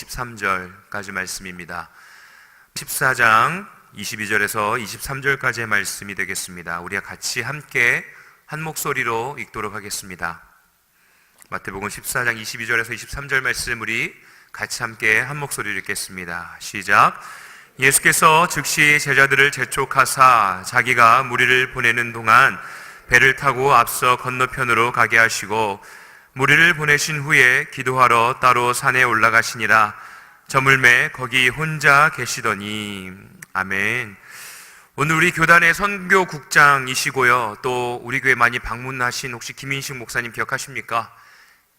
13절까지 말씀입니다. 14장 22절에서 23절까지의 말씀이 되겠습니다. 우리가 같이 함께 한 목소리로 읽도록 하겠습니다. 마태복음 14장 22절에서 23절 말씀 우리 같이 함께 한 목소리로 읽겠습니다. 시작. 예수께서 즉시 제자들을 재촉하사 자기가 무리를 보내는 동안 배를 타고 앞서 건너편으로 가게 하시고 무리를 보내신 후에 기도하러 따로 산에 올라가시니라. 저물매 거기 혼자 계시더니. 아멘. 오늘 우리 교단의 선교국장이시고요, 또 우리 교회 많이 방문하신 혹시 김인식 목사님 기억하십니까?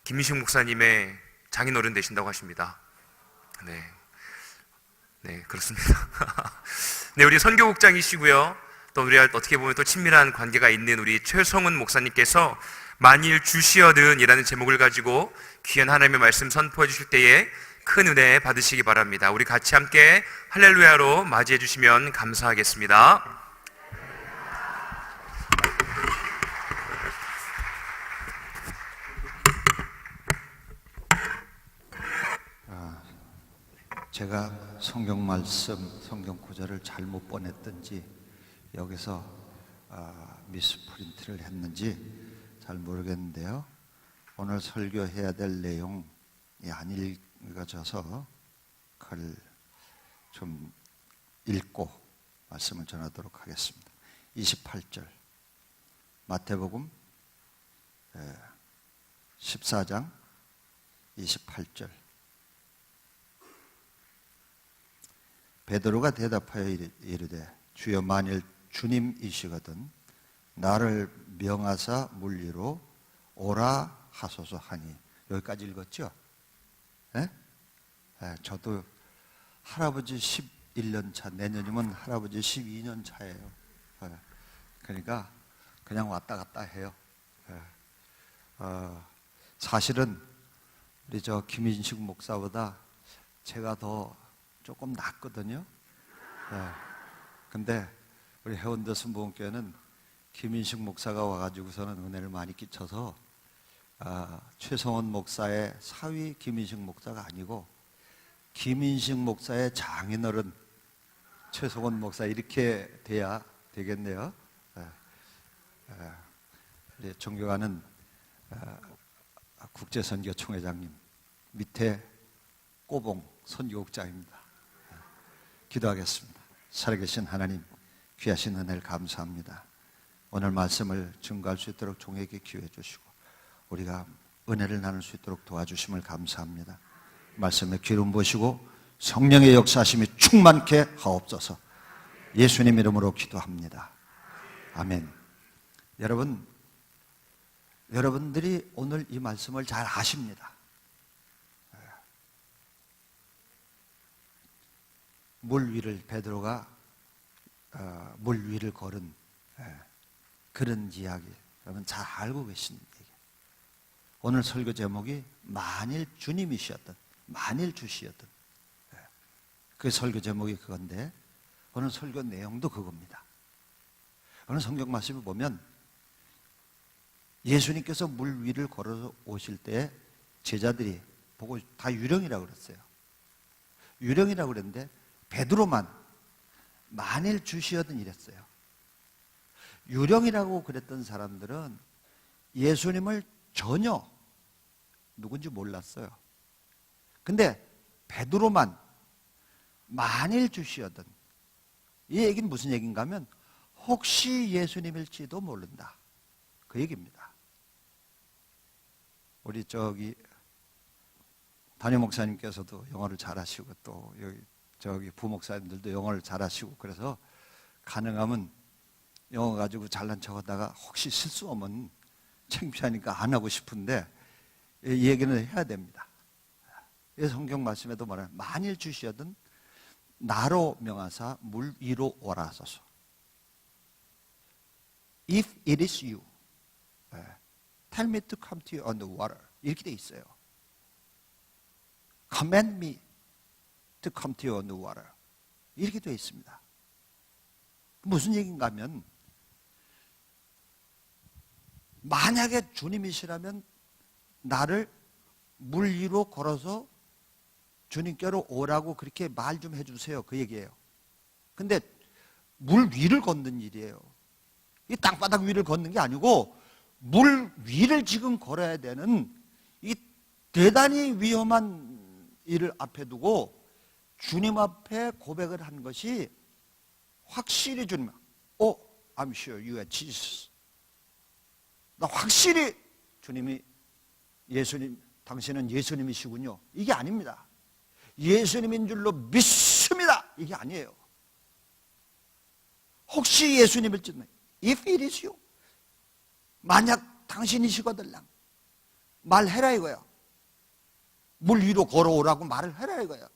김인식 목사님의 장인어른 되신다고 하십니다. 네, 그렇습니다. 네, 우리 선교국장이시고요, 또 우리가 어떻게 보면 또 친밀한 관계가 있는 우리 최성훈 목사님께서 만일 주시어든 이라는 제목을 가지고 귀한 하나님의 말씀 선포해 주실 때에 큰 은혜 받으시기 바랍니다. 우리 같이 함께 할렐루야로 맞이해 주시면 감사하겠습니다. 제가 성경 말씀, 성경 구절을 잘못 보냈든지 여기서 미스프린트를 했는지 잘 모르겠는데요, 오늘 설교해야 될 내용이 안 읽어져서 그걸 좀 읽고 말씀을 전하도록 하겠습니다. 28절 마태복음 14장 28절. 베드로가 대답하여 이르되 주여 만일 주님이시거든 나를 명하사 물리로 오라 하소서 하니. 여기까지 읽었죠? 네? 저도 할아버지 11년 차, 내년이면 할아버지 12년 차예요. 그러니까 그냥 왔다 갔다 해요. 사실은 우리 김인식 목사보다 제가 더 조금 낫거든요. 근데 우리 해운대 순복음교회는 김인식 목사가 와가지고서는 은혜를 많이 끼쳐서 최성원 목사의 사위 김인식 목사가 아니고 김인식 목사의 장인어른 최성원 목사 이렇게 돼야 되겠네요. 존경하는 국제선교총회장님 밑에 꼬봉 선교국장입니다. 기도하겠습니다. 살아계신 하나님, 귀하신 은혜를 감사합니다. 오늘 말씀을 증거할 수 있도록 종에게 기회해 주시고 우리가 은혜를 나눌 수 있도록 도와주심을 감사합니다. 말씀에 기름 부으시고 성령의 역사하심이 충만케 하옵소서. 예수님 이름으로 기도합니다. 아멘. 여러분들이 오늘 이 말씀을 잘 아십니다. 물 위를 베드로가 물 위를 걸은 그런 이야기 여러분 잘 알고 계신 얘기. 오늘 설교 제목이 만일 주님이시었던, 만일 주시었던, 그 설교 제목이 그건데 오늘 설교 내용도 그겁니다. 오늘 성경 말씀을 보면 예수님께서 물 위를 걸어서 오실 때 제자들이 보고 다 유령이라고 그랬어요. 유령이라고 그랬는데 베드로만 만일 주시어든 이랬어요. 유령이라고 그랬던 사람들은 예수님을 전혀 누군지 몰랐어요. 근데 베드로만 만일 주시어든, 이 얘기는 무슨 얘기인가 하면 혹시 예수님일지도 모른다, 그 얘기입니다. 우리 담임 목사님께서도 영어를 잘하시고 또 여기 부목사님들도 영어를 잘하시고 그래서 가능하면 영어 가지고 잘난 척하다가 혹시 실수하면 창피하니까 안 하고 싶은데 이 얘기는 해야 됩니다. 이 성경 말씀에도 말하는 만일 주시어든 나로 명하사 물 위로 오라 하소서. If it is you, tell me to come to you on the water. 이렇게 돼 있어요. Command me to come to you on the water. 이렇게 되어 있습니다. 무슨 얘기인가 하면 만약에 주님이시라면 나를 물 위로 걸어서 주님께로 오라고 그렇게 말 좀 해주세요. 그 얘기예요. 근데 물 위를 걷는 일이에요. 이 땅바닥 위를 걷는 게 아니고 물 위를 지금 걸어야 되는 이 대단히 위험한 일을 앞에 두고 주님 앞에 고백을 한 것이 확실히 주님, I'm sure you are Jesus. 나 확실히 주님이 예수님, 당신은 예수님이시군요. 이게 아닙니다. 예수님인 줄로 믿습니다. 이게 아니에요. 혹시 예수님일지는 if it is you, 만약 당신이시거들랑 말해라 이거야. 물 위로 걸어오라고 말을 해라 이거야.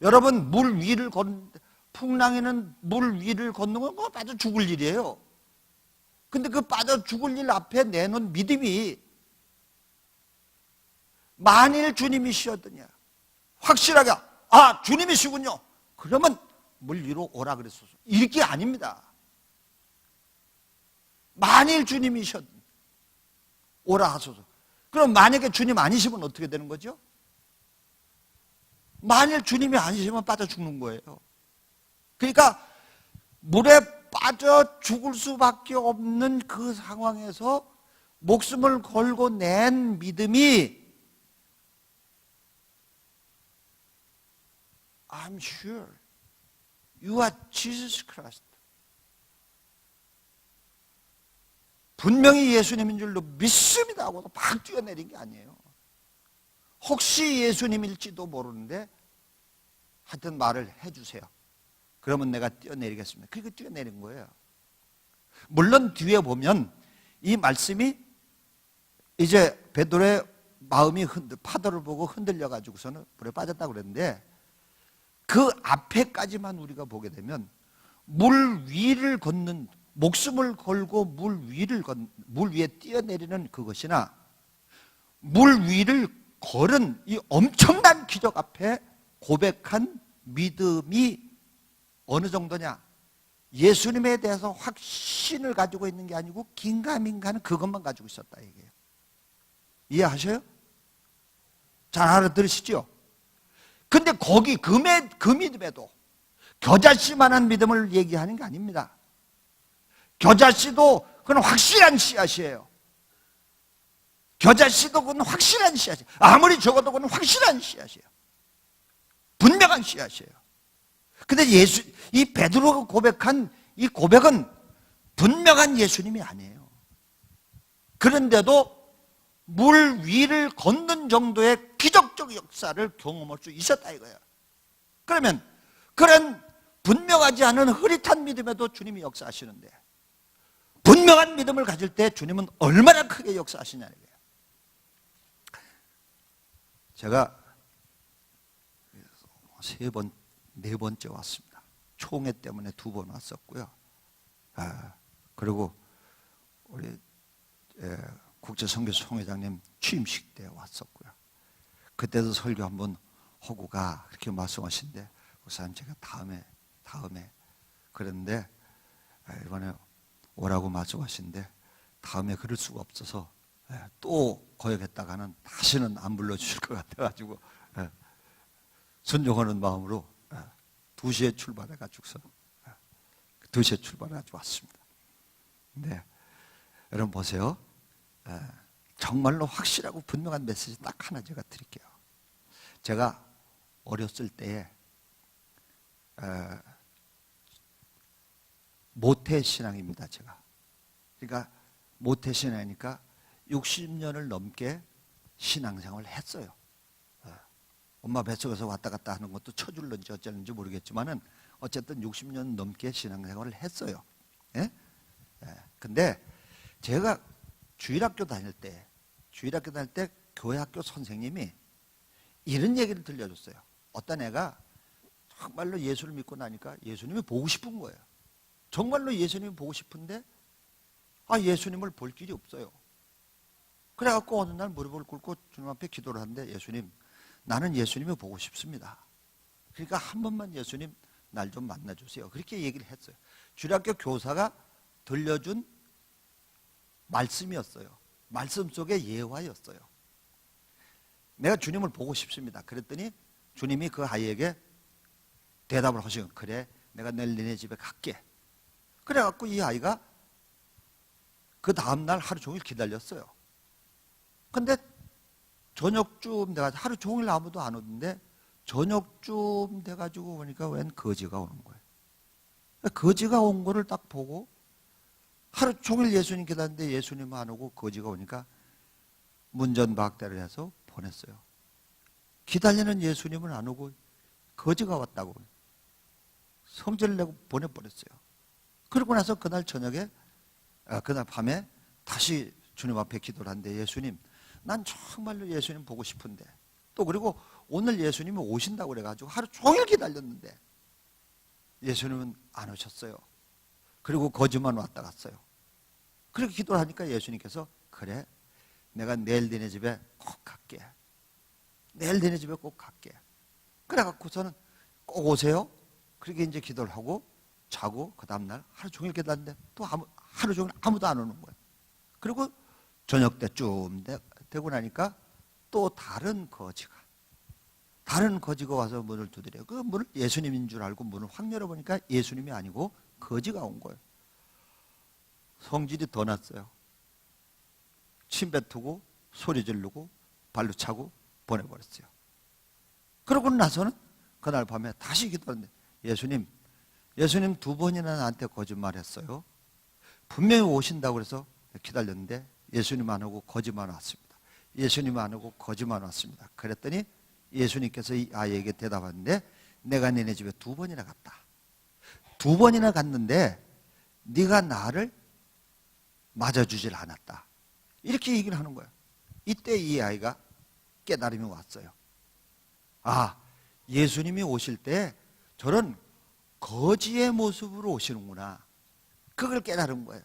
여러분, 물 위를 걷는, 풍랑에는 물 위를 걷는 건 그거 빠져 죽을 일이에요. 근데 그 빠져 죽을 일 앞에 내놓은 믿음이 만일 주님이시었더냐, 확실하게 주님이시군요. 그러면 물 위로 오라 그랬었어. 이게 아닙니다. 만일 주님이셨 오라 하소서. 그럼 만약에 주님 아니시면 어떻게 되는 거죠? 만일 주님이 아니시면 빠져 죽는 거예요. 그러니까 물에 빠져 죽을 수밖에 없는 그 상황에서 목숨을 걸고 낸 믿음이 I'm sure you are Jesus Christ. 분명히 예수님인 줄로 믿습니다 하고도 막 뛰어내린 게 아니에요. 혹시 예수님일지도 모르는데 하여튼 말을 해주세요. 그러면 내가 뛰어내리겠습니다. 그렇게 뛰어내린 거예요. 물론 뒤에 보면 이 말씀이 이제 베드로의 마음이 파도를 보고 흔들려 가지고서는 불에 빠졌다고 그랬는데 그 앞에까지만 우리가 보게 되면 물 위를 걷는, 목숨을 걸고 물 위에 뛰어내리는 그것이나 물 위를 걸은 이 엄청난 기적 앞에 고백한 믿음이 어느 정도냐? 예수님에 대해서 확신을 가지고 있는 게 아니고 긴가민가는 그것만 가지고 있었다 이게요. 이해하셔요? 잘 알아들으시죠? 근데 거기 그 믿음에도 겨자씨만한 믿음을 얘기하는 게 아닙니다. 겨자씨도 그건 확실한 씨앗이에요. 겨자씨도 그건 확실한 씨앗이에요. 아무리 적어도 그건 확실한 씨앗이에요. 분명한 씨앗이에요. 근데 이 베드로가 고백한 이 고백은 분명한 예수님이 아니에요. 그런데도 물 위를 걷는 정도의 기적적 역사를 경험할 수 있었다 이거예요. 그러면 그런 분명하지 않은 흐릿한 믿음에도 주님이 역사하시는데 분명한 믿음을 가질 때 주님은 얼마나 크게 역사하시냐는 거예요. 제가 네 번째 왔습니다. 총회 때문에 2번 왔었고요. 그리고 우리 국제선교소 총회장님 취임식 때 왔었고요. 그때도 설교 한번 하고 가 그렇게 말씀하신데 목사님 제가 다음에 그랬는데 이번에 오라고 말씀하신데 다음에 그럴 수가 없어서 또 거역했다가는 다시는 안 불러주실 것 같아가지고 순종하는 마음으로 2시에 출발해가지고서 2시에 출발해가지고 왔습니다. 근데 여러분 보세요. 정말로 확실하고 분명한 메시지 딱 하나 제가 드릴게요. 제가 어렸을 때에 모태신앙입니다. 제가. 그러니까 모태신앙이니까 60년을 넘게 신앙생활을 했어요. 엄마 뱃속에서 왔다 갔다 하는 것도 쳐줄는지 어쩌는지 모르겠지만은 어쨌든 60년 넘게 신앙생활을 했어요. 예? 근데 제가 주일학교 다닐 때 교회학교 선생님이 이런 얘기를 들려줬어요. 어떤 애가 정말로 예수를 믿고 나니까 예수님이 보고 싶은 거예요. 정말로 예수님이 보고 싶은데 예수님을 볼 길이 없어요. 그래갖고 어느 날 무릎을 꿇고 주님 앞에 기도를 하는데 예수님, 나는 예수님이 보고 싶습니다. 그러니까 한 번만 예수님 날 좀 만나주세요. 그렇게 얘기를 했어요. 주일학교 교사가 들려준 말씀이었어요. 말씀 속의 예화였어요. 내가 주님을 보고 싶습니다. 그랬더니 주님이 그 아이에게 대답을 하시고, 그래, 내가 내일 너네 집에 갈게. 그래갖고 이 아이가 그 다음날 하루 종일 기다렸어요. 근데 저녁쯤 돼가지고, 하루 종일 아무도 안 오는데 저녁쯤 돼가지고 보니까 웬 거지가 오는 거예요. 거지가 온 거를 딱 보고, 하루 종일 예수님 기다렸는데 예수님 안 오고 거지가 오니까 문전박대를 해서 보냈어요. 기다리는 예수님은 안 오고 거지가 왔다고 성질을 내고 보내버렸어요. 그러고 나서 그날 저녁에, 그날 밤에 다시 주님 앞에 기도를 하는데, 예수님, 난 정말로 예수님 보고 싶은데, 또 그리고 오늘 예수님이 오신다고 그래가지고 하루 종일 기다렸는데 예수님은 안 오셨어요. 그리고 거지만 왔다 갔어요. 그렇게 기도를 하니까 예수님께서, 그래, 내가 내일 너네 집에 꼭 갈게. 내일 너네 집에 꼭 갈게. 그래갖고서는 꼭 오세요. 그렇게 이제 기도를 하고 자고, 그 다음날 하루 종일 기다렸는데 또 하루 종일 아무도 안 오는 거예요. 그리고 저녁 때쯤 되고 나니까 또 다른 거지가 와서 문을 두드려요. 그 문을 예수님인 줄 알고 문을 확 열어보니까 예수님이 아니고 거지가 온 거예요. 성질이 더 났어요. 침 뱉고 소리 지르고 발로 차고 보내버렸어요. 그러고 나서는 그날 밤에 다시 기도하는데, 예수님 두 번이나 나한테 거짓말했어요. 분명히 오신다고 그래서 기다렸는데 예수님 안 오고 거짓말 왔습니다. 예수님 안 오고 거짓말 왔습니다. 그랬더니 예수님께서 이 아이에게 대답하는데, 내가 너네 집에 두 번이나 갔다. 두 번이나 갔는데 네가 나를 맞아주질 않았다. 이렇게 얘기를 하는 거예요. 이때 이 아이가 깨달음이 왔어요. 아, 예수님이 오실 때 저런 거지의 모습으로 오시는구나. 그걸 깨달은 거예요.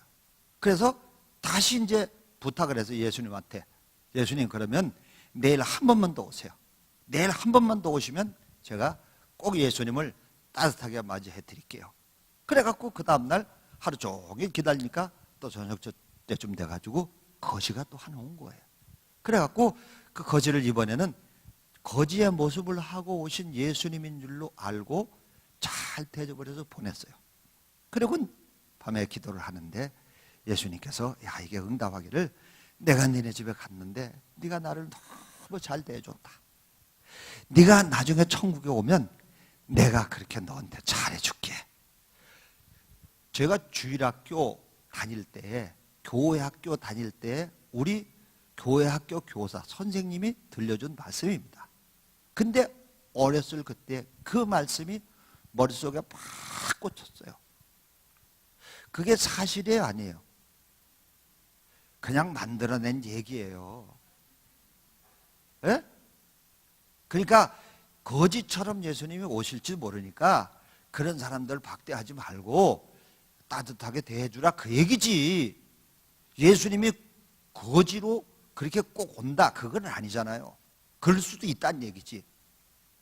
그래서 다시 이제 부탁을 해서 예수님한테, 예수님, 그러면 내일 한 번만 더 오세요. 내일 한 번만 더 오시면 제가 꼭 예수님을 따뜻하게 맞이해 드릴게요. 그래갖고 그 다음날 하루 종일 기다리니까 또 저녁 때쯤 돼가지고 거지가 또 하나 온 거예요. 그래갖고 그 거지를 이번에는 거지의 모습을 하고 오신 예수님인 줄로 알고 잘 대접을 해서 보냈어요. 그리고 밤에 기도를 하는데 예수님께서, 야, 이게 응답하기를, 내가 너네 집에 갔는데 네가 나를 너무 잘 대해줬다. 네가 나중에 천국에 오면 내가 그렇게 너한테 잘해줄게. 제가 주일학교 다닐 때, 교회 학교 다닐 때 우리 교회 학교 교사 선생님이 들려준 말씀입니다. 근데 어렸을 그때 그 말씀이 머릿속에 팍 꽂혔어요. 그게 사실이 아니에요. 그냥 만들어낸 얘기예요. 예? 그러니까 거지처럼 예수님이 오실지 모르니까 그런 사람들 박대하지 말고 따뜻하게 대해주라, 그 얘기지. 예수님이 거지로 그렇게 꼭 온다, 그건 아니잖아요. 그럴 수도 있다는 얘기지.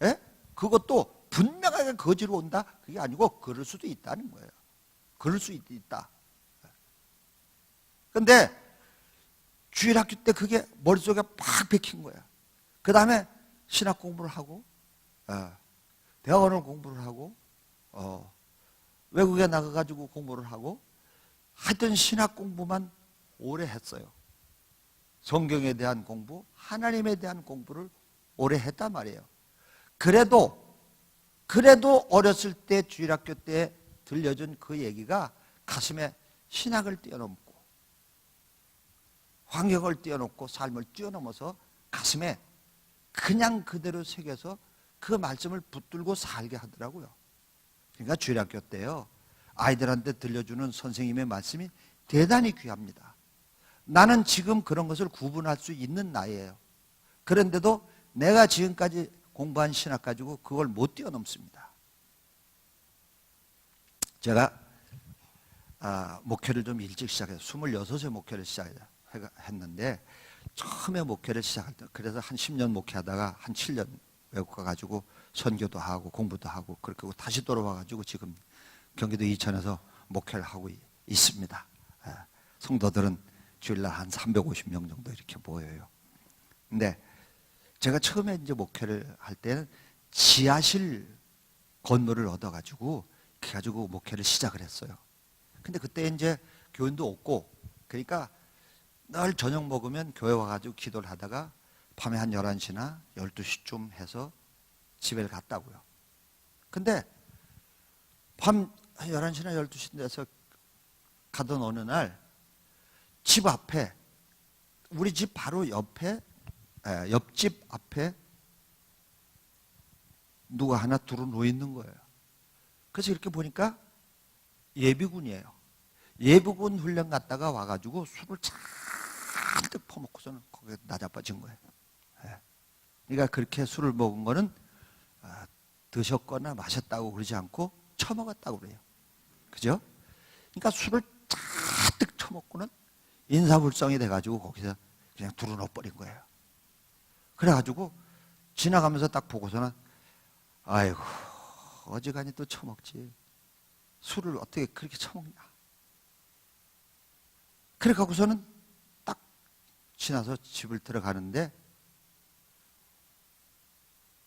예? 그것도 분명하게 거지로 온다, 그게 아니고 그럴 수도 있다는 거예요. 그럴 수 있다. 근데 주일학교 때 그게 머릿속에 팍 박힌 거야. 그 다음에 신학 공부를 하고, 대학원을 공부를 하고, 외국에 나가가지고 공부를 하고, 하여튼 신학 공부만 오래 했어요. 성경에 대한 공부, 하나님에 대한 공부를 오래 했단 말이에요. 그래도 어렸을 때 주일학교 때 들려준 그 얘기가 가슴에 신학을 뛰어넘고 환경을 뛰어넘고 삶을 뛰어넘어서 가슴에 그냥 그대로 새겨서 그 말씀을 붙들고 살게 하더라고요. 그러니까 주일학교 때요, 아이들한테 들려주는 선생님의 말씀이 대단히 귀합니다. 나는 지금 그런 것을 구분할 수 있는 나이예요. 그런데도 내가 지금까지 공부한 신학 가지고 그걸 못 뛰어넘습니다. 제가 목회를 좀 일찍 시작해서 26세 목회를 시작했는데, 처음에 목회를 시작할 때, 그래서 한 10년 목회하다가 한 7년 외국 가가지고 선교도 하고 공부도 하고 그렇게 하고 다시 돌아와가지고 지금 경기도 이천에서 목회를 하고 있습니다. 성도들은 주일날 한 350명 정도 이렇게 모여요. 근데 제가 처음에 이제 목회를 할 때는 지하실 건물을 얻어가지고 그래가지고 목회를 시작을 했어요. 근데 그때 이제 교인도 없고 그러니까 늘 저녁 먹으면 교회 와가지고 기도를 하다가 밤에 한 11시나 12시쯤 해서 집에 갔다고요. 근데 밤 11시나 12시 돼서 가던 어느 날 집 앞에 우리 집 바로 옆에 옆집 앞에 누가 하나 두루 누워 있는 거예요. 그래서 이렇게 보니까 예비군이에요. 예비군 훈련 갔다가 와가지고 술을 잔뜩 퍼먹고서는 거기에 나자빠진 거예요. 그러니까 그렇게 술을 먹은 거는 드셨거나 마셨다고 그러지 않고 처먹었다고 그래요. 그죠? 그러니까 술을 잔뜩 처먹고는 인사불성이 돼가지고 거기서 그냥 두루 넣어버린 거예요. 그래가지고 지나가면서 딱 보고서는 아이고 어지간히 또 처먹지. 술을 어떻게 그렇게 처먹냐. 그래 갖고서는 딱 지나서 집을 들어가는데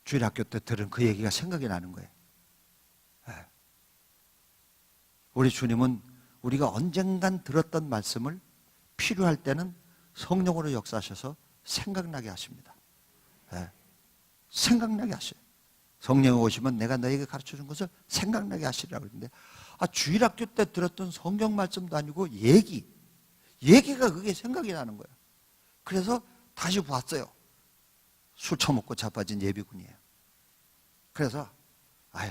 주일학교 때 들은 그 얘기가 생각이 나는 거예요. 우리 주님은 우리가 언젠간 들었던 말씀을 필요할 때는 성령으로 역사하셔서 생각나게 하십니다. 생각나게 하셔요. 성령이 오시면 내가 너에게 가르쳐준 것을 생각나게 하시라고 그러는데 주일학교 때 들었던 성경 말씀도 아니고 얘기가 그게 생각이 나는 거예요. 그래서 다시 봤어요. 술 처먹고 자빠진 예비군이에요. 그래서 아유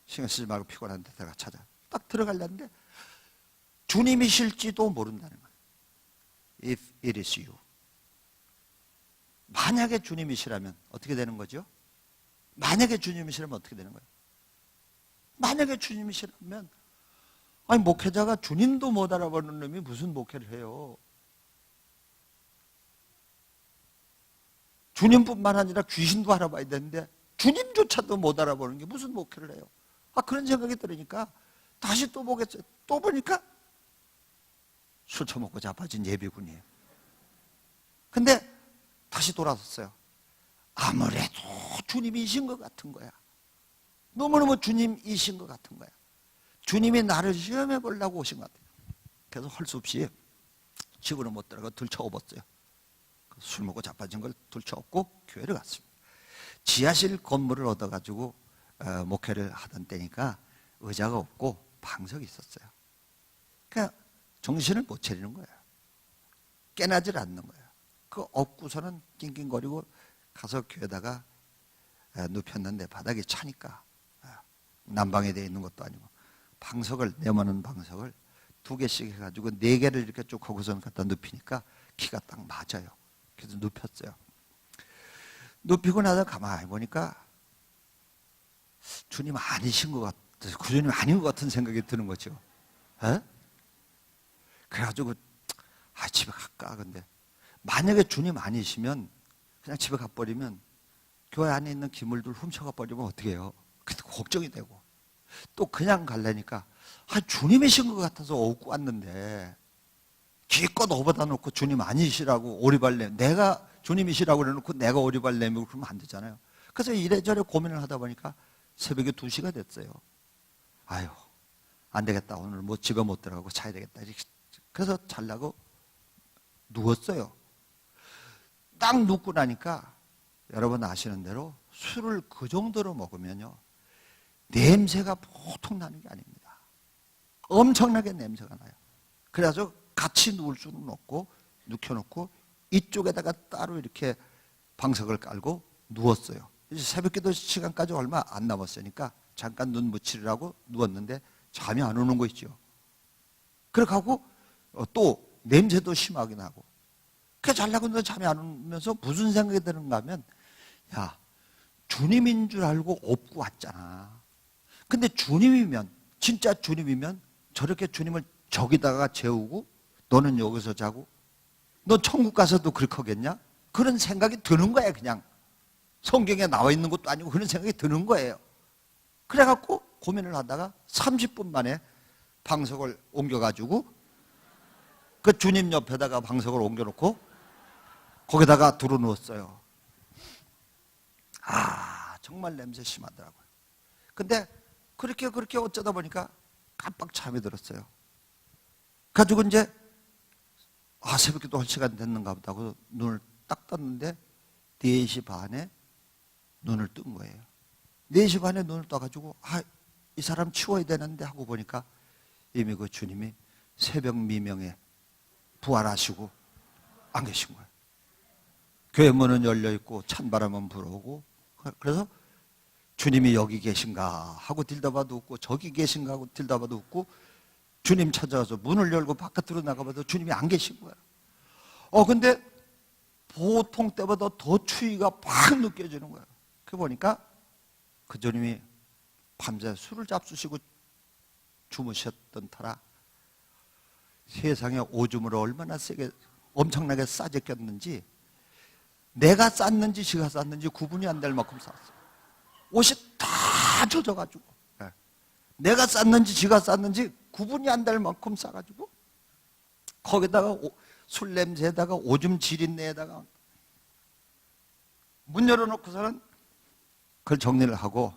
신경 쓰지 말고 피곤한데 내가 찾아 딱 들어가려는데 주님이실지도 모른다는 거예요. If it is you. 만약에 주님이시라면 어떻게 되는 거죠? 만약에 주님이시라면 어떻게 되는 거예요? 만약에 주님이시라면 아니 목회자가 주님도 못 알아보는 놈이 무슨 목회를 해요? 주님뿐만 아니라 귀신도 알아봐야 되는데 주님조차도 못 알아보는 게 무슨 목회를 해요? 그런 생각이 들으니까 다시 또 보겠어요. 또 보니까 술 처먹고 자빠진 예비군이에요. 근데 다시 돌아섰어요. 아무래도 주님이신 것 같은 거야. 너무너무 주님이신 것 같은 거야. 주님이 나를 시험해 보려고 오신 것 같아요. 그래서 할 수 없이 집으로 못 들어가 들쳐업었어요. 술 먹고 자빠진 걸 들쳐업고 교회를 갔습니다. 지하실 건물을 얻어가지고 목회를 하던 때니까 의자가 없고 방석이 있었어요. 그러니까 정신을 못 차리는 거예요. 깨나질 않는 거예요. 그 업고서는 낑낑거리고 가서 교회다가 눕혔는데 바닥이 차니까 난방에 되어 있는 것도 아니고 방석을 네모난 방석을 2개씩 해가지고 4개를 이렇게 쭉 하고서는 갖다 눕히니까 키가 딱 맞아요. 그래서 눕혔어요. 눕히고 나서 가만히 보니까 주님 아니신 것 같아서 그 주님 아닌 것 같은 생각이 드는 거죠. 그래가지고 집에 갈까. 근데 만약에 주님 아니시면 그냥 집에 가버리면 교회 안에 있는 기물들 훔쳐가 버리면 어떻게 해요? 그때 걱정이 되고 또 그냥 갈래니까 주님이신 것 같아서 오고 왔는데 기껏 오버다 놓고 주님 아니시라고 오리발 내 내가 주님이시라고 그래놓고 내가 오리발 내밀고 그러면 안 되잖아요. 그래서 이래저래 고민을 하다 보니까 새벽에 2시가 됐어요. 아유 안 되겠다. 오늘 뭐 집에 못 들어가고 자야 되겠다. 그래서 자려고 누웠어요. 딱 눕고 나니까 여러분 아시는 대로 술을 그 정도로 먹으면요 냄새가 보통 나는 게 아닙니다. 엄청나게 냄새가 나요. 그래서 같이 누울 수는 없고 눕혀놓고 이쪽에다가 따로 이렇게 방석을 깔고 누웠어요. 이제 새벽기도 시간까지 얼마 안 남았으니까 잠깐 눈 붙이려고 누웠는데 잠이 안 오는 거 있죠. 그렇게 하고 또 냄새도 심하게 나고 그렇게 자려고 했는데 잠이 안 오면서 무슨 생각이 드는가 하면 야 주님인 줄 알고 업고 왔잖아. 근데 주님이면 진짜 주님이면 저렇게 주님을 저기다가 재우고 너는 여기서 자고 너 천국 가서도 그렇게 하겠냐? 그런 생각이 드는 거예요. 그냥 성경에 나와 있는 것도 아니고 그런 생각이 드는 거예요. 그래갖고 고민을 하다가 30분 만에 방석을 옮겨가지고 그 주님 옆에다가 방석을 옮겨놓고 거기다가 두루 누웠어요. 정말 냄새 심하더라고요. 근데 그렇게 어쩌다 보니까 깜빡 잠이 들었어요. 가지고 이제 새벽기도 할 시간 됐는가 보다 하고 눈을 딱 떴는데 4시 반에 눈을 뜬 거예요. 4시 반에 눈을 떠가지고 이 사람 치워야 되는데 하고 보니까 이미 그 주님이 새벽 미명에 부활하시고 안 계신 거예요. 교회 문은 열려있고 찬바람은 불어오고, 그래서 주님이 여기 계신가 하고 들다봐도 없고, 저기 계신가 하고 들다봐도 없고, 주님 찾아와서 문을 열고 바깥으로 나가봐도 주님이 안 계신 거예요. 근데 보통 때보다 더 추위가 팍 느껴지는 거예요. 그 보니까 그 주님이 밤새 술을 잡수시고 주무셨던 터라 세상에 오줌을 얼마나 세게 엄청나게 싸게 꼈는지, 내가 쌌는지 지가 쌌는지 구분이 안 될 만큼 쌌어요. 옷이 다 젖어가지고, 내가 쌌는지 지가 쌌는지 구분이 안 될 만큼 싸가지고, 거기다가 술 냄새에다가 오줌 지린내에다가 문 열어놓고서는 그걸 정리를 하고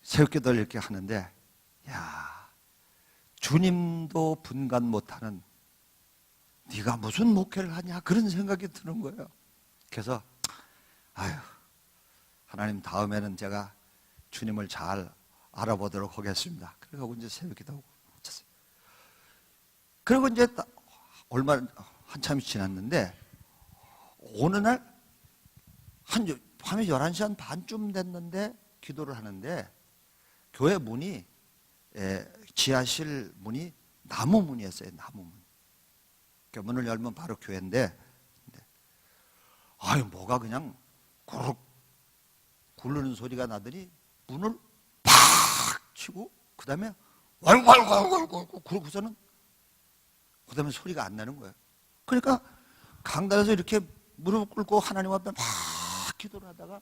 새우기도를 이렇게 하는데, 야, 주님도 분간 못하는 네가 무슨 목회를 하냐 그런 생각이 드는 거예요. 그래서 하나님, 다음에는 제가 주님을 잘 알아보도록 하겠습니다. 그래서 이제 새우기도하고 쳤어요. 그리고 이제 한참이 지났는데 어느 날 밤에 11시 한 반쯤 됐는데 기도를 하는데 교회 문이 지하실 문이 나무 문이었어요. 나무 문. 그러니까 문을 열면 바로 교회인데, 뭐가 그냥 고룩 굴르는 소리가 나더니 문을 팍 치고 그 다음에 왈왈왈왈 그러고서는 그 다음에 소리가 안 나는 거예요. 그러니까 강단에서 이렇게 무릎 꿇고 하나님 앞에 막 기도를 하다가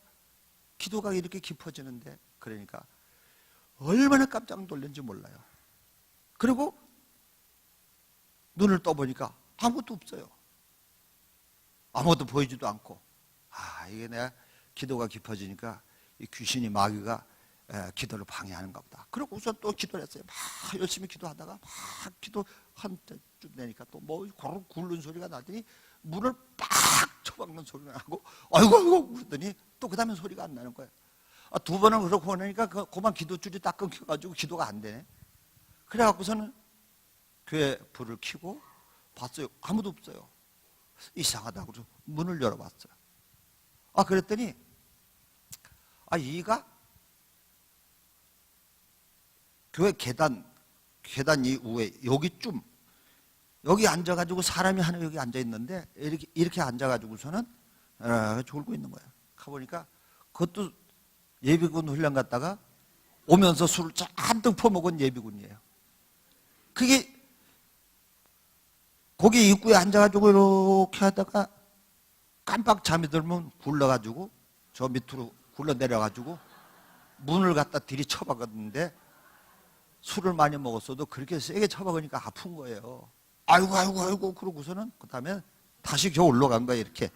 기도가 이렇게 깊어지는데, 그러니까 얼마나 깜짝 놀랐는지 몰라요. 그리고 눈을 떠보니까 아무것도 없어요. 아무것도 보이지도 않고, 이게 내가 기도가 깊어지니까 이 귀신이, 마귀가 기도를 방해하는가 보다. 그리고 우선 또 기도를 했어요. 막 열심히 기도하다가 막 기도 한 때쯤 되니까 또 뭐 고루 굴른 소리가 나더니 문을 빡 쳐박는 소리가 나고, 아이고 그러더니 또 그 다음에 소리가 안 나는 거예요. 2번은 그렇고 나니까 그만 기도줄이 딱 끊겨가지고 기도가 안 되네. 그래갖고서는 교회 불을 켜고 봤어요. 아무도 없어요. 이상하다고 그래서 문을 열어봤어요. 그랬더니 이가 교회 계단 이후에 여기쯤, 여기 앉아가지고 사람이 하나 여기 앉아있는데 이렇게 앉아가지고서는 졸고 있는 거예요. 가보니까 그것도 예비군 훈련 갔다가 오면서 술을 잔뜩 퍼먹은 예비군이에요. 그게 거기 입구에 앉아가지고 이렇게 하다가 깜빡 잠이 들면 굴러가지고 저 밑으로 굴러 내려가지고 문을 갖다 들이쳐박았는데, 술을 많이 먹었어도 그렇게 세게 쳐박으니까 아픈 거예요. 아이고 그러고서는 그 다음에 다시 저 올라간 거예요. 이렇게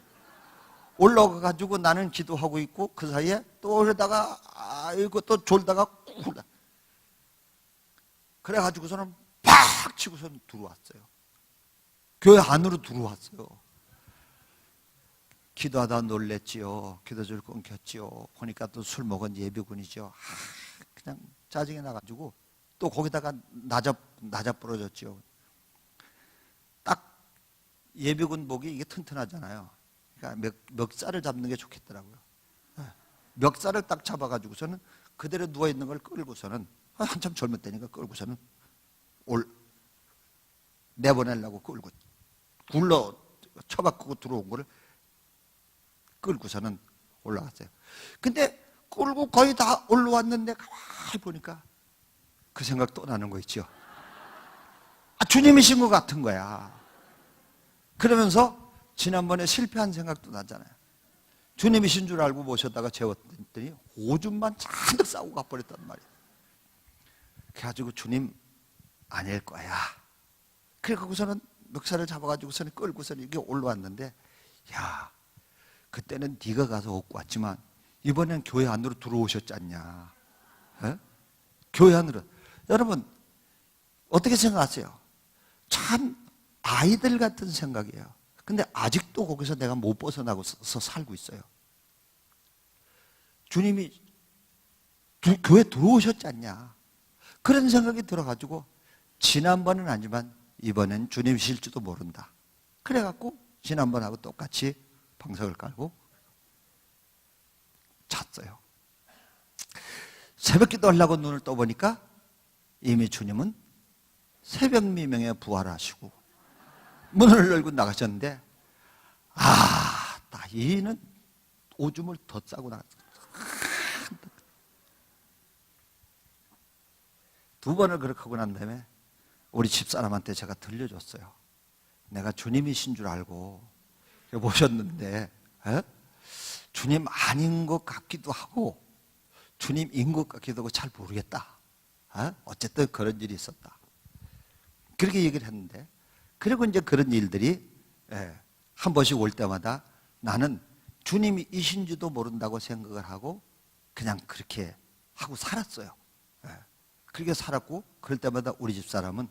올라가가지고 나는 기도하고 있고 그 사이에 또 그러다가 또 졸다가 굴러, 그래가지고서는 팍 치고서는 들어왔어요. 교회 안으로 들어왔어요. 기도하다 놀랬지요. 기도줄 끊겼지요. 보니까 또 술 먹은 예비군이죠. 그냥 짜증이 나가지고 또 거기다가 나자 부러졌죠. 딱 예비군복이 이게 튼튼하잖아요. 그러니까 멱살을 잡는 게 좋겠더라고요. 멱살을 딱 잡아가지고서는 그대로 누워있는 걸 끌고서는, 한참 젊을 때니까 끌고서는 내보내려고 끌고 굴러 쳐박고 들어온 거를 끌고서는 올라갔어요. 근데 끌고 거의 다 올라왔는데 가만히 보니까 그 생각 또 나는 거 있죠. 주님이신 것 같은 거야. 그러면서 지난번에 실패한 생각도 나잖아요. 주님이신 줄 알고 모셨다가 재웠더니 오줌만 잔뜩 싸고 가버렸단 말이에요. 그래가지고 주님 아닐 거야. 그래갖고서는 멱살을 잡아가지고서는 끌고서는 이게 올라왔는데, 야, 그때는 네가 가서 얻고 왔지만 이번엔 교회 안으로 들어오셨지 않냐? 에? 교회 안으로. 여러분, 어떻게 생각하세요? 참 아이들 같은 생각이에요. 근데 아직도 거기서 내가 못 벗어나고서 살고 있어요. 주님이 교회 들어오셨지 않냐? 그런 생각이 들어가지고 지난번은 아니지만 이번엔 주님이실지도 모른다. 그래갖고 지난번하고 똑같이 방석을 깔고 잤어요. 새벽 기도하려고 눈을 떠보니까 이미 주님은 새벽 미명에 부활하시고 문을 열고 나가셨는데, 나 이는 오줌을 더 싸고 나갔어요. 두 번을 그렇게 하고 난 다음에 우리 집사람한테 제가 들려줬어요. 내가 주님이신 줄 알고 모셨는데 주님 아닌 것 같기도 하고 주님인 것 같기도 하고 잘 모르겠다. 어쨌든 그런 일이 있었다. 그렇게 얘기를 했는데, 그리고 이제 그런 일들이 한 번씩 올 때마다 나는 주님이 이신지도 모른다고 생각을 하고 그냥 그렇게 하고 살았어요. 그렇게 살았고, 그럴 때마다 우리 집사람은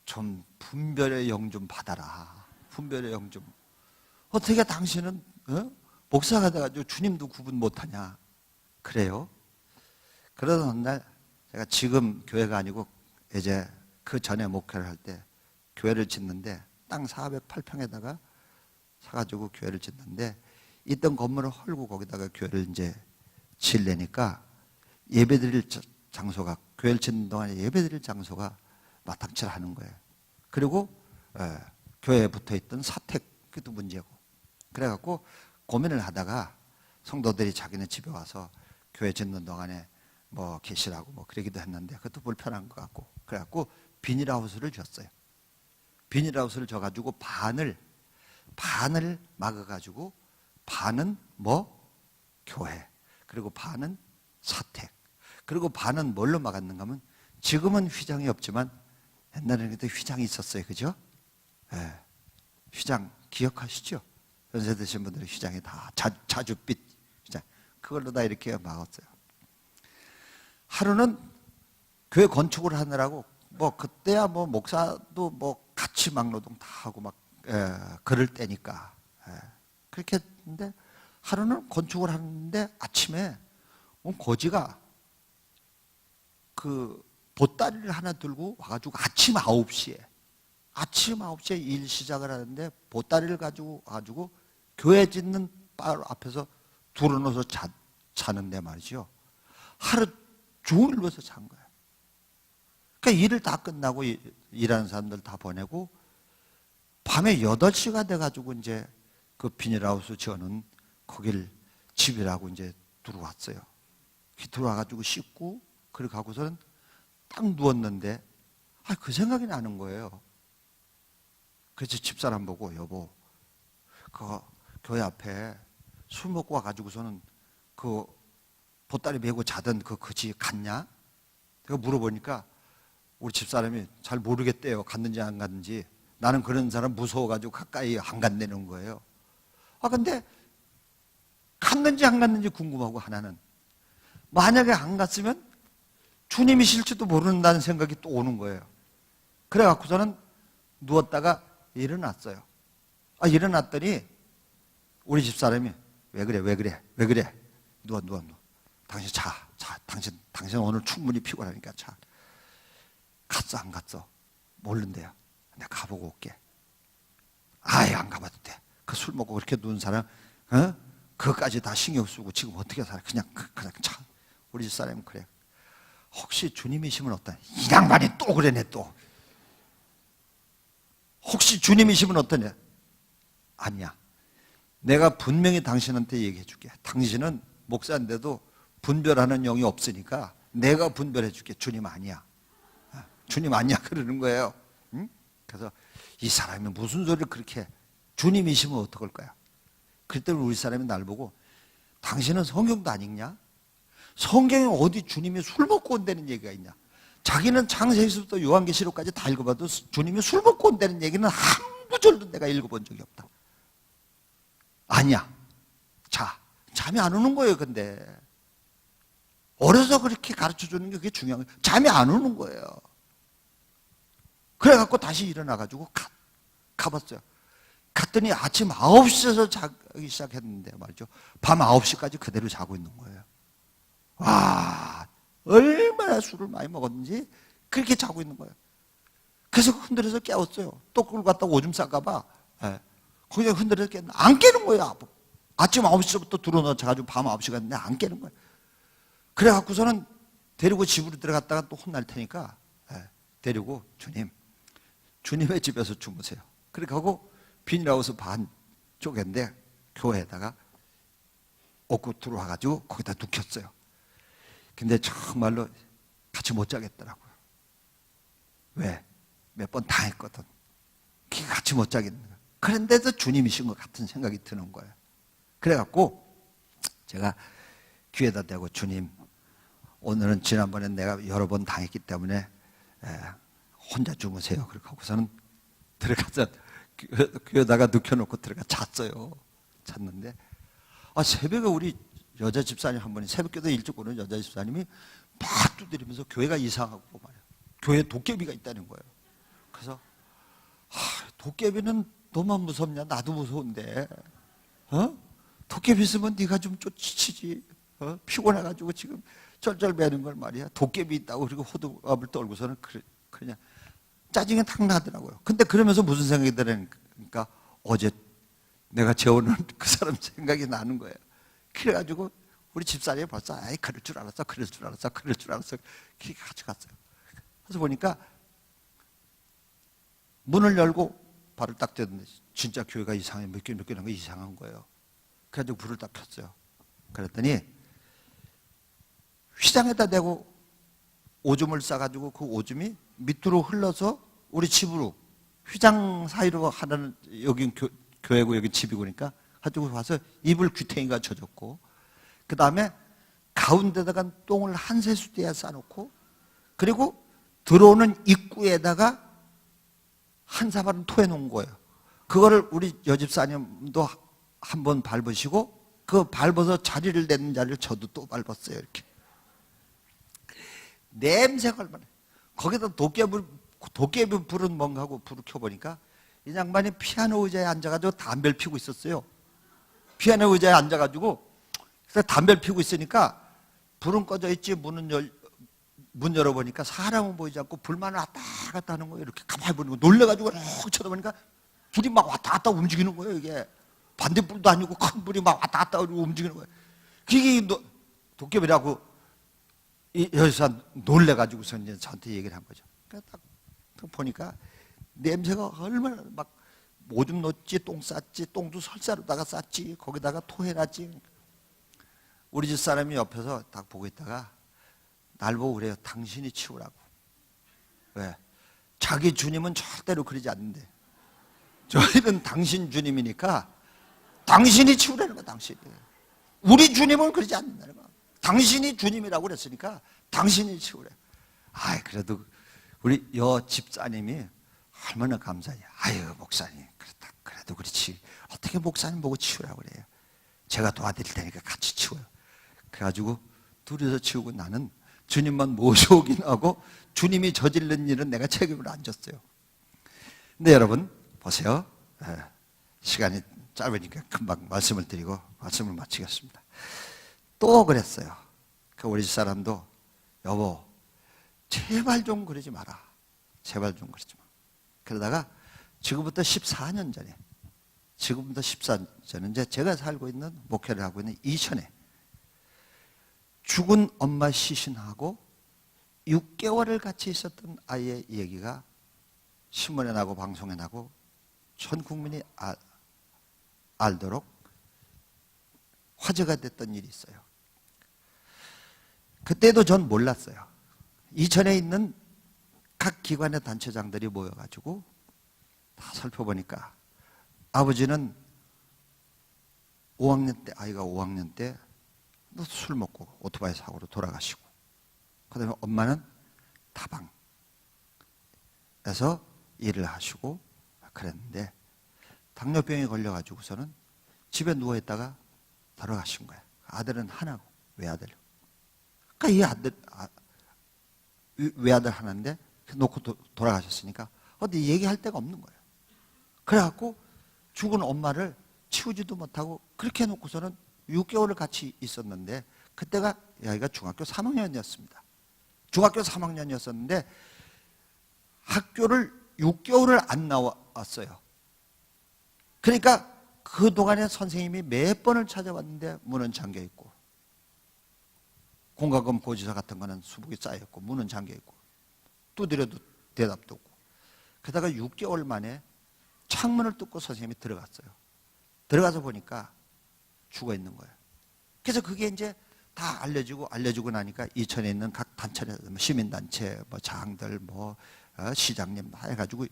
좀 분별의 영 좀 받아라. 분별의 영 좀. 어떻게 당신은 목사가 돼가지고 주님도 구분 못하냐. 그래요. 그러던 어느 날 제가 지금 교회가 아니고 이제 그 전에 목회를 할 때 교회를 짓는데 땅 408평에다가 사가지고 교회를 짓는데 있던 건물을 헐고 거기다가 교회를 이제 지으려니까 예배드릴 장소가, 교회를 짓는 동안에 예배드릴 장소가 마땅치 않은 거예요. 그리고 교회에 붙어있던 사택도 문제고, 그래갖고 고민을 하다가 성도들이 자기네 집에 와서 교회 짓는 동안에 뭐 계시라고 뭐 그러기도 했는데 그것도 불편한 것 같고, 그래갖고 비닐하우스를 줬어요. 비닐하우스를 줘가지고 반을 막아가지고 반은 뭐 교회, 그리고 반은 사택, 그리고 반은 뭘로 막았는가 하면, 지금은 휘장이 없지만 옛날에는 그때 휘장이 있었어요. 그죠? 휘장 기억하시죠? 연세 드신 분들은 휘장이 다 자줏빛 휘장, 그걸로 다 이렇게 막았어요. 하루는 교회 건축을 하느라고 뭐 그때야 뭐 목사도 뭐 같이 막노동 다 하고 막 그럴 때니까 그렇게 했는데, 하루는 건축을 하는데 아침에 거지가 그 보따리를 하나 들고 와가지고 아침 9시에 일 시작을 하는데 보따리를 가지고 와가지고 교회 짓는 바로 앞에서 둘러놓아서 자는데 말이죠. 하루 종일 누워서 잔 거예요. 그러니까 일을 다 끝나고 일하는 사람들 다 보내고 밤에 8시가 돼가지고 이제 그 비닐하우스 지어놓은 거길 집이라고 이제 들어왔어요. 들어와가지고 씻고 그렇게 하고서는 딱 누웠는데 그 생각이 나는 거예요. 그래서 집사람 보고, 여보, 그 교회 앞에 술 먹고 와가지고서는 그 보따리 메고 자던 그 거지 갔냐? 제가 물어보니까 우리 집사람이 잘 모르겠대요. 갔는지 안 갔는지. 나는 그런 사람 무서워가지고 가까이 안 간다는 거예요. 근데 갔는지 안 갔는지 궁금하고, 하나는 만약에 안 갔으면 주님이실지도 모른다는 생각이 또 오는 거예요. 그래갖고 저는 누웠다가 일어났어요. 일어났더니 우리 집사람이 왜 그래 누워 당신 자 당신 오늘 충분히 피곤하니까 자. 갔어 안 갔어? 모른대요. 내가 가보고 올게. 아예 안 가봐도 돼. 그 술 먹고 그렇게 누운 사람 그것까지 다 신경 쓰고 지금 어떻게 살아? 그냥 자. 우리 집사람은 그래. 혹시 주님이시면 어떠냐? 이 양반이 또 그러네 또. 혹시 주님이시면 어떠냐? 아니야. 내가 분명히 당신한테 얘기해 줄게. 당신은 목사인데도 분별하는 영이 없으니까 내가 분별해 줄게. 주님 아니야. 주님 아니야 그러는 거예요. 응? 그래서 이 사람이 무슨 소리를 그렇게 해? 주님이시면 어떡할 거야? 그랬더니 우리 사람이 날 보고, 당신은 성경도 안 읽냐? 성경에 어디 주님이 술 먹고 온다는 얘기가 있냐? 자기는 창세기서부터 요한계시록까지 다 읽어봐도 주님이 술 먹고 온다는 얘기는 한 구절도 내가 읽어본 적이 없다. 아니야. 자 잠이 안 오는 거예요. 근데 어려서 그렇게 가르쳐 주는 게 그게 중요한 거예요. 잠이 안 오는 거예요. 그래갖고 다시 일어나가지고 가봤어요. 갔더니 아침 9시에서 자기 시작했는데 말이죠. 밤 9시까지 그대로 자고 있는 거예요. 와, 얼마나 술을 많이 먹었는지 그렇게 자고 있는 거예요. 그래서 흔들어서 깨웠어요. 또 끌고 갔다 오줌 쌀까봐. 예. 거기서 흔들어서 깼는데 안 깨는 거예요. 아침 9시부터 들어놓자가지고 밤 9시 갔는데 안 깨는 거예요. 그래갖고서는 데리고 집으로 들어갔다가 또 혼날 테니까 데리고 주님의 집에서 주무세요. 그렇게 하고 비닐하우스 반 쪼갠데 교회에다가 얻고 들어와가지고 거기다 눕혔어요. 근데 정말로 같이 못 자겠더라고요. 왜? 몇 번 당했거든. 같이 못 자겠는 거예요. 그런데도 주님이신 것 같은 생각이 드는 거예요. 그래갖고 제가 귀에다 대고 주님, 오늘은 지난번에 내가 여러 번 당했기 때문에 혼자 주무세요. 그렇게 하고서는 들어가서 귀에다가 눕혀놓고 들어가 잤어요. 잤는데 새벽에 우리 여자 집사님 한 분이 새벽기도 일찍 오는 여자 집사님이 막 두드리면서 교회가 이상하고 말이야. 교회에 도깨비가 있다는 거예요. 그래서 도깨비는 너만 무섭냐? 나도 무서운데. 도깨비 있으면 네가 좀 쫓치지. 피곤해가지고 지금 쩔쩔매는 걸 말이야. 도깨비 있다고 그리고 호두갑을 떨고서는 그냥 짜증이 탁 나더라고요. 근데 그러면서 무슨 생각이 들으니까 어제 내가 재우는 그 사람 생각이 나는 거예요. 그래가지고 우리 집사람이 벌써 그럴 줄 알았어. 그렇게 가져갔어요. 그래서 보니까 문을 열고 발을 딱 떼는데 진짜 교회가 이상해. 몇 개 한 거 이상한 거예요. 그래가지고 불을 딱 폈어요. 그랬더니 휘장에다 대고 오줌을 싸가지고 그 오줌이 밑으로 흘러서 우리 집으로 휘장 사이로 하는 여긴 교회고 여기 집이고 그러니까 가지고 와서 이불 귀탱이가 젖었고 그 다음에 가운데다가 똥을 한 세수대에 싸놓고 그리고 들어오는 입구에다가 한 사발은 토해놓은 거예요. 그거를 우리 여집사님도 한번 밟으시고 그 밟아서 자리를 내는 자리를 저도 또 밟았어요. 이렇게 냄새가 얼마나 거기다 도깨비 불은 뭔가 하고 불을 켜보니까 이 양반이 피아노 의자에 앉아가지고 담배를 피우고 있었어요. 피아노 의자에 앉아가지고 그래서 담배를 피우고 있으니까 불은 꺼져 있지 문 열어보니까 사람은 보이지 않고 불만 왔다 갔다 하는 거예요. 이렇게 가만히 보는 거 놀래가지고 쭉 쳐다보니까 불이 막 왔다 갔다 움직이는 거예요. 이게 반대불도 아니고 큰 불이 막 왔다 갔다 움직이는 거예요. 그게 도깨비라고 여기서 놀래가지고서 이제 저한테 얘기를 한 거죠. 그러니까 딱 보니까 냄새가 얼마나 막 오줌 넣었지, 똥 쌌지, 똥도 설사로다가 쌌지, 거기다가 토해놨지. 우리 집 사람이 옆에서 딱 보고 있다가 날 보고 그래요. 당신이 치우라고. 왜? 자기 주님은 절대로 그러지 않는데. 저희는 당신 주님이니까 당신이 치우라는 거야, 당신이. 우리 주님은 그러지 않는다는 거야. 당신이 주님이라고 그랬으니까 당신이 치우래. 그래도 우리 여 집사님이 얼마나 감사해요. 목사님. 그래도 그렇지. 어떻게 목사님 보고 치우라고 그래요. 제가 도와드릴 테니까 같이 치워요. 그래가지고 둘이서 치우고 나는 주님만 모셔오긴 하고 주님이 저지른 일은 내가 책임을 안 졌어요. 근데 여러분 보세요. 시간이 짧으니까 금방 말씀을 드리고 말씀을 마치겠습니다. 또 그랬어요. 우리 집 사람도 여보 제발 좀 그러지 마라. 제발 좀 그러지 마. 그러다가 지금부터 14년 전에 이제 제가 살고 있는 목회를 하고 있는 이천에 죽은 엄마 시신하고 6개월을 같이 있었던 아이의 얘기가 신문에 나고 방송에 나고 전 국민이 알도록 화제가 됐던 일이 있어요. 그때도 전 몰랐어요. 이천에 있는 각 기관의 단체장들이 모여가지고 다 살펴보니까 아버지는 5학년 때, 아이가 5학년 때 술 먹고 오토바이 사고로 돌아가시고, 그 다음에 엄마는 다방에서 일을 하시고 그랬는데 당뇨병에 걸려가지고서는 집에 누워있다가 돌아가신 거예요. 아들은 하나고 외아들. 그러니까 이 아들 외아들 하나인데 놓고 돌아가셨으니까 어디 얘기할 데가 없는 거예요. 그래갖고 죽은 엄마를 치우지도 못하고 그렇게 해놓고서는 6개월을 같이 있었는데 그때가 아이가 중학교 3학년이었습니다. 중학교 3학년이었었는데 학교를 6개월을 안 나왔어요. 그러니까 그동안에 선생님이 몇 번을 찾아왔는데 문은 잠겨있고 공과금 고지서 같은 거는 수북이 쌓여있고 문은 잠겨있고 두드려도 대답도 없고 그러다가 6개월 만에 창문을 뚫고 선생님이 들어갔어요. 들어가서 보니까 죽어 있는 거예요. 그래서 그게 이제 다 알려주고 나니까 이천에 있는 각 단체에 시민단체, 장들, 시장님 다 해가지고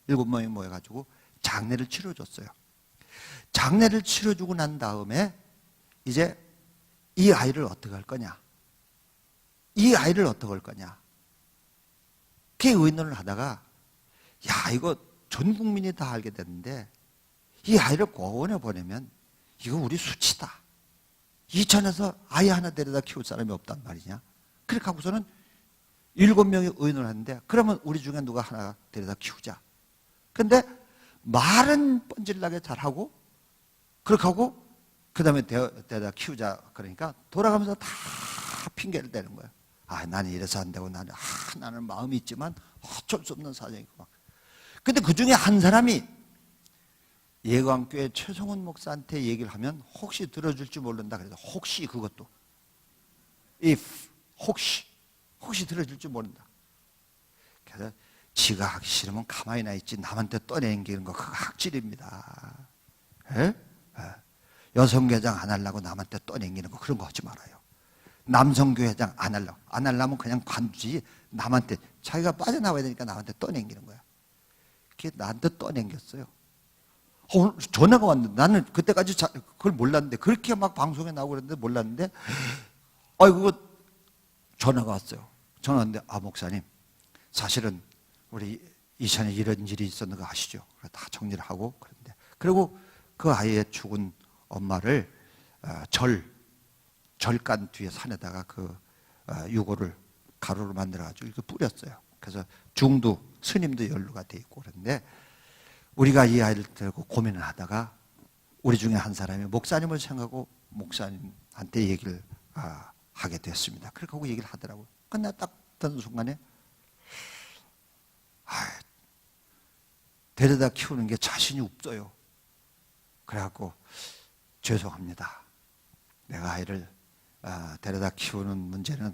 7명이 모여가지고 장례를 치러줬어요. 장례를 치러주고 난 다음에 이제 이 아이를 어떻게 할 거냐? 이 아이를 어떻게 할 거냐? 그 의논을 하다가 야 이거 전 국민이 다 알게 됐는데 이 아이를 고원에 보내면 이거 우리 수치다. 이천에서 아이 하나 데려다 키울 사람이 없단 말이냐. 그렇게 하고서는 7명이 의논을 하는데 그러면 우리 중에 누가 하나 데려다 키우자. 근데 말은 뻔질나게 잘하고 그렇게 하고 그 다음에 데려다 키우자 그러니까 돌아가면서 다 핑계를 대는 거예요. 아 나는 이래서 안 되고 나는 마음이 있지만 어쩔 수 없는 사정이고 막. 근데 그 중에 한 사람이 예광교회 최성훈 목사한테 얘기를 하면 혹시 들어줄지 모른다 그래서 혹시 그것도 if 혹시 들어줄지 모른다. 그래서 지가 하기 싫으면 가만히나 있지 남한테 떠내기는 거 그거 학질입니다. 에? 여성교회장 안 하려고 남한테 떠내기는 거 그런 거 하지 말아요. 남성교회장 안 하려면 그냥 관두지 남한테 자기가 빠져나와야 되니까 남한테 떠내기는 거야. 그게 나한테 떠넘겼어요. 전화가 왔는데 나는 그때까지 그걸 몰랐는데 그렇게 막 방송에 나오고 그랬는데 몰랐는데 그거 전화가 왔어요. 전화 왔는데 목사님 사실은 우리 이천에 이런 일이 있었는 거 아시죠? 다 정리를 하고 그런데 그리고 그 아이의 죽은 엄마를 절간 뒤에 산에다가 그 유골을 가루로 만들어가지고 이렇게 뿌렸어요. 그래서 중도 스님도 연루가 돼 있고 그런데 우리가 이 아이를 들고 고민을 하다가 우리 중에 한 사람이 목사님을 생각하고 목사님한테 얘기를 하게 됐습니다. 그렇게 하고 얘기를 하더라고요. 근데 딱 듣는 순간에 데려다 키우는 게 자신이 없어요. 그래갖고 죄송합니다. 내가 아이를 데려다 키우는 문제는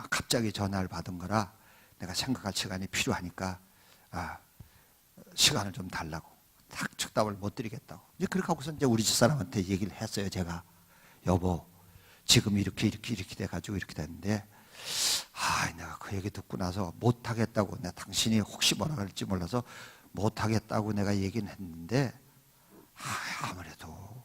갑자기 전화를 받은 거라 내가 생각할 시간이 필요하니까 시간을 좀 달라고 딱 즉답을 못 드리겠다고 이제 그렇게 하고서 이제 우리 집사람한테 얘기를 했어요. 제가 여보 지금 이렇게 돼가지고 이렇게 됐는데 내가 그 얘기 듣고 나서 못하겠다고 내가 당신이 혹시 뭐라 그럴지 몰라서 못하겠다고 내가 얘기는 했는데 아무래도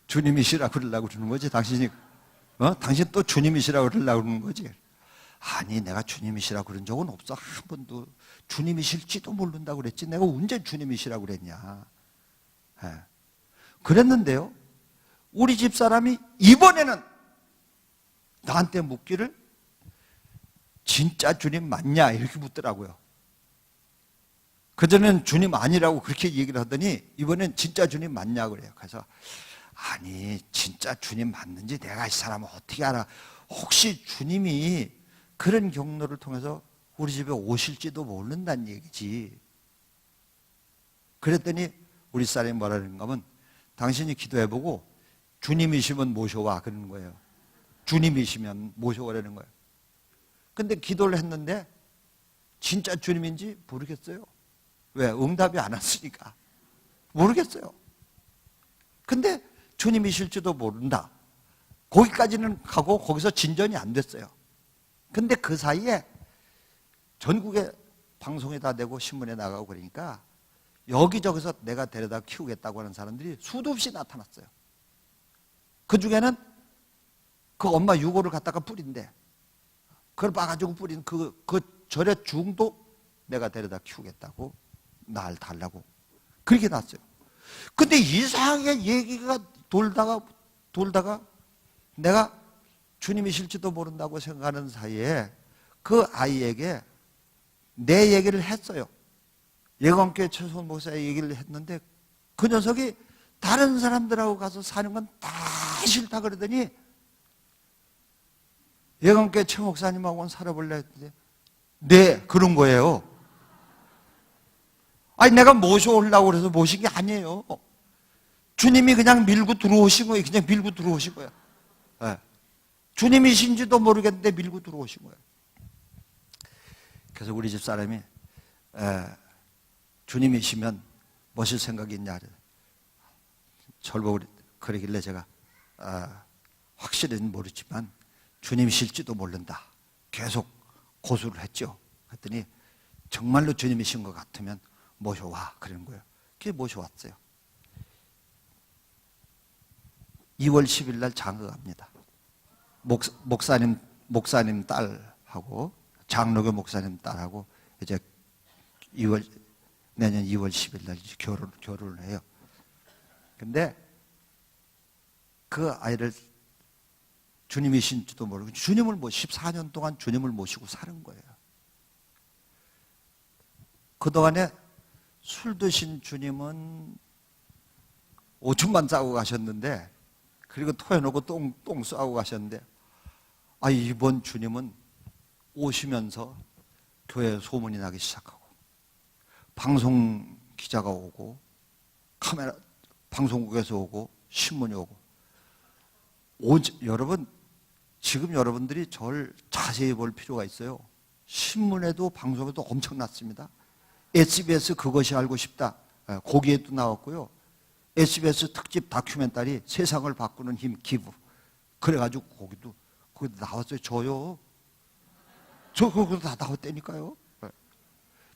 주님이시라고 그러려고 그러는 거지. 당신이 당신 또 주님이시라고 그러려고 그러는 거지. 아니 내가 주님이시라고 그런 적은 없어. 한 번도 주님이실지도 모른다고 그랬지. 내가 언제 주님이시라고 그랬냐. 그랬는데요. 우리 집사람이 이번에는 나한테 묻기를 진짜 주님 맞냐 이렇게 묻더라고요. 그전에는 주님 아니라고 그렇게 얘기를 하더니 이번엔 진짜 주님 맞냐 그래요. 그래서 아니 진짜 주님 맞는지 내가 이 사람을 어떻게 알아. 혹시 주님이 그런 경로를 통해서 우리 집에 오실지도 모른다는 얘기지. 그랬더니 우리 사람이 뭐라 그러는가 하면 당신이 기도해보고 주님이시면 모셔와 그러는 거예요. 주님이시면 모셔오라는 거예요. 근데 기도를 했는데 진짜 주님인지 모르겠어요. 왜? 응답이 안 왔으니까. 모르겠어요. 근데 주님이실지도 모른다. 거기까지는 가고 거기서 진전이 안 됐어요. 근데 그 사이에 전국에 방송에 다 내고 신문에 나가고 그러니까 여기저기서 내가 데려다 키우겠다고 하는 사람들이 수도 없이 나타났어요. 그 중에는 그 엄마 유골을 갖다가 뿌린대. 그걸 봐가지고 뿌린 그 절의 중도 내가 데려다 키우겠다고 날 달라고 그렇게 났어요. 근데 이상하게 얘기가 돌다가 내가 주님이실지도 모른다고 생각하는 사이에 그 아이에게 내 얘기를 했어요. 예감교회 최소원 목사의 얘기를 했는데 그 녀석이 다른 사람들하고 가서 사는 건 다 싫다 그러더니 예감교회 최 목사님하고는 살아볼래 했는데 네, 그런 거예요. 아니 내가 모셔오려고 그래서 모신 게 아니에요. 주님이 그냥 밀고 들어오신 거예요. 그냥 밀고 들어오신 거예요. 네. 주님이신지도 모르겠는데 밀고 들어오신 거예요. 그래서 우리 집 사람이 주님이시면 뭐실 생각이 있냐 저를 보고 그러길래 제가 확실히는 모르지만 주님이실지도 모른다. 계속 고수를 했죠. 그랬더니 정말로 주님이신 것 같으면 모셔와 그러는 거예요. 그게 모셔왔어요. 2월 10일 날 장가 갑니다. 목사님 딸하고 장로교 목사님 딸하고 이제 내년 2월 10일 날 결혼을 해요. 근데 그 아이를 주님이신지도 모르고 14년 동안 주님을 모시고 사는 거예요. 그동안에 술 드신 주님은 오줌만 싸고 가셨는데 그리고 토해놓고 똥 싸고 가셨는데 이번 주님은 오시면서 교회에 소문이 나기 시작하고 방송 기자가 오고 방송국에서 오고 신문이 오고 여러분 지금 여러분들이 저를 자세히 볼 필요가 있어요. 신문에도 방송에도 엄청났습니다. SBS 그것이 알고 싶다 거기에도 나왔고요. SBS 특집 다큐멘터리 세상을 바꾸는 힘 기부 그래가지고 거기도 나왔어요. 그거 다 나왔다니까요.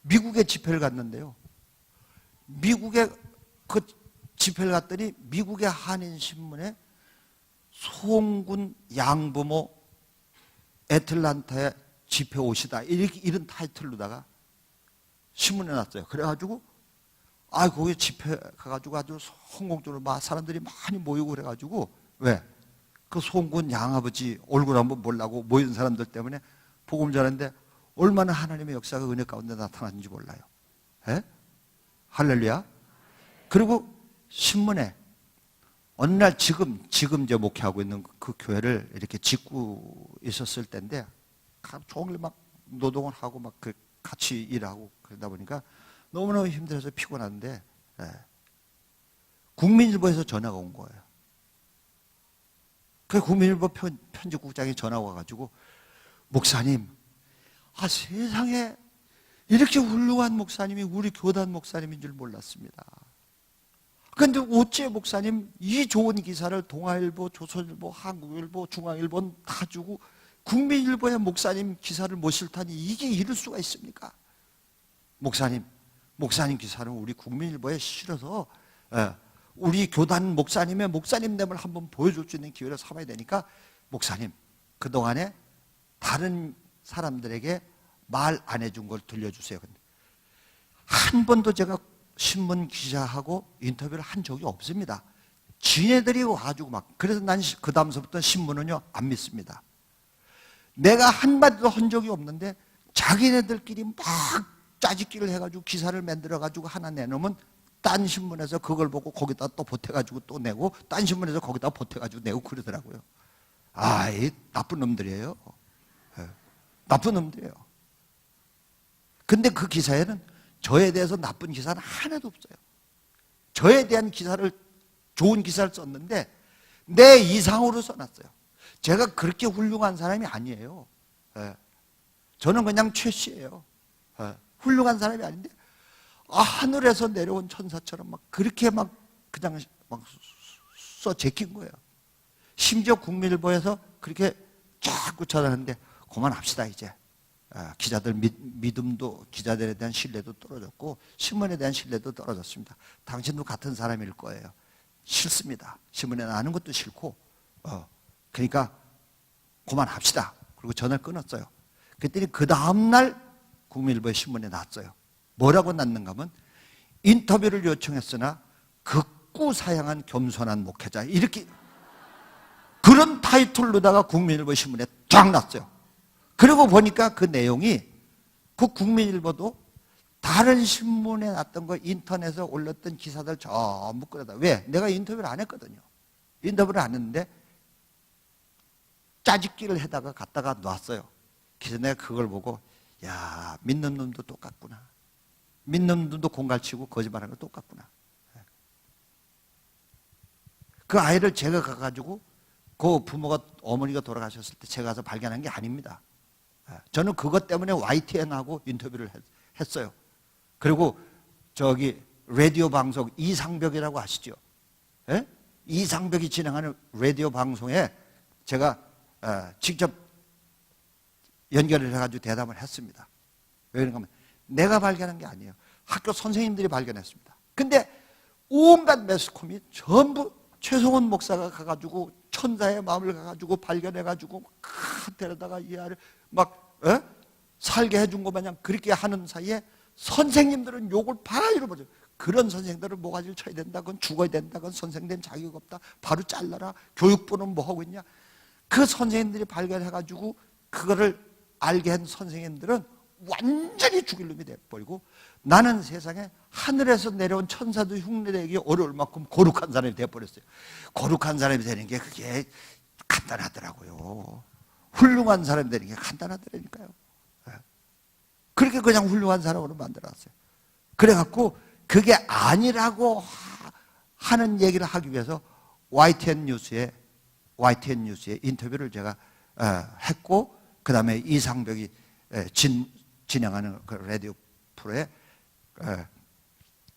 미국에 집회를 갔는데요. 미국에 그 집회를 갔더니 미국의 한인신문에 송군 양부모 애틀란타에 집회 오시다 이런 타이틀로다가 신문에 났어요. 그래가지고 거기 집회 가가지고 아주 성공적으로 사람들이 많이 모이고 그래가지고 왜? 그 송군 양아버지 얼굴 한번 보려고 모인 사람들 때문에 복음 전했는데 얼마나 하나님의 역사가 은혜 가운데 나타났는지 몰라요. 에? 할렐루야. 그리고 신문에 어느 날 지금 이제 목회하고 있는 그 교회를 이렇게 짓고 있었을 때인데 종일 막 노동을 하고 막 같이 일하고 그러다 보니까 너무너무 힘들어서 피곤한데 국민일보에서 전화가 온 거예요. 그 국민일보 편집국장이 전화가 와가지고 목사님 세상에 이렇게 훌륭한 목사님이 우리 교단 목사님인 줄 몰랐습니다. 그런데 어째 목사님 이 좋은 기사를 동아일보, 조선일보, 한국일보, 중앙일보는 다 주고 국민일보의 목사님 기사를 못 실다니 이게 이럴 수가 있습니까? 목사님 기사는 우리 국민일보에 실어서 우리 교단 목사님의 목사님됨을 한번 보여줄 수 있는 기회를 삼아야 되니까 목사님 그동안에 다른 사람들에게 말 안 해준 걸 들려주세요. 한 번도 제가 신문 기자하고 인터뷰를 한 적이 없습니다. 지네들이 와가지고 그래서 난 그 다음서부터 신문은요 안 믿습니다. 내가 한마디도 한 적이 없는데 자기네들끼리 막 짜집기를 해가지고 기사를 만들어가지고 하나 내놓으면 딴 신문에서 그걸 보고 거기다 또 보태가지고 또 내고 딴 신문에서 거기다 보태가지고 내고 그러더라고요. 이 나쁜 놈들이에요. 나쁜 놈들이에요. 근데 그 기사에는 저에 대해서 나쁜 기사는 하나도 없어요. 저에 대한 좋은 기사를 썼는데 내 이상으로 써놨어요. 제가 그렇게 훌륭한 사람이 아니에요. 저는 그냥 최 씨예요. 훌륭한 사람이 아닌데 하늘에서 내려온 천사처럼 그렇게 그냥 써 제낀 거예요. 심지어 국민일보에서 그렇게 자꾸 전하는데 그만합시다 이제. 기자들 믿음도 기자들에 대한 신뢰도 떨어졌고 신문에 대한 신뢰도 떨어졌습니다. 당신도 같은 사람일 거예요. 싫습니다. 신문에 나는 것도 싫고 그러니까 그만합시다. 그리고 전화를 끊었어요. 그랬더니 그 다음날 국민일보의 신문에 났어요. 뭐라고 났는가 하면 인터뷰를 요청했으나 극구 사양한 겸손한 목회자, 이렇게 그런 타이틀로다가 국민일보 신문에 쫙 났어요. 그리고 보니까 그 내용이 그 국민일보도 다른 신문에 났던 거, 인터넷에 올렸던 기사들 전부 끌어다. 왜? 내가 인터뷰를 안 했거든요. 인터뷰를 안 했는데 짜집기를 해다가 갖다가 놨어요. 그래서 내가 그걸 보고, 야, 믿는 놈도 똑같구나. 믿는 놈도 공갈치고 거짓말하는 거 똑같구나. 그 아이를 제가 가가지고 그 부모가, 어머니가 돌아가셨을 때 제가 가서 발견한 게 아닙니다. 저는 그것 때문에 YTN하고 인터뷰를 했어요. 그리고 저기 라디오 방송, 이상벽이라고 아시죠? 예? 이상벽이 진행하는 라디오 방송에 제가 직접 연결을 해가지고 대담을 했습니다. 왜 그런가 하면 내가 발견한 게 아니에요. 학교 선생님들이 발견했습니다. 근데 온갖 매스컴이 전부 최성원 목사가 가가지고 천사의 마음을 가가지고 발견해가지고 데려다가 이 아이를 막 살게 해준 것 마냥 그렇게 하는 사이에 선생님들은 욕을 바위로 보죠. 그런 선생들은 모가지를 쳐야 된다, 그건 죽어야 된다, 그건 선생된 자격 없다, 바로 잘라라, 교육부는 뭐 하고 있냐. 그 선생님들이 발견해가지고 그거를 알게 한 선생님들은 완전히 죽일 놈이 돼버리고, 나는 세상에 하늘에서 내려온 천사도 흉내내기 어려울 만큼 거룩한 사람이 돼버렸어요. 거룩한 사람이 되는 게 그게 간단하더라고요. 훌륭한 사람이 되는 게 간단하더라니까요. 그렇게 그냥 훌륭한 사람으로 만들어놨어요. 그래갖고 그게 아니라고 하는 얘기를 하기 위해서 YTN 뉴스에 인터뷰를 제가 했고, 그 다음에 이상벽이 진행하는 그 라디오 프로에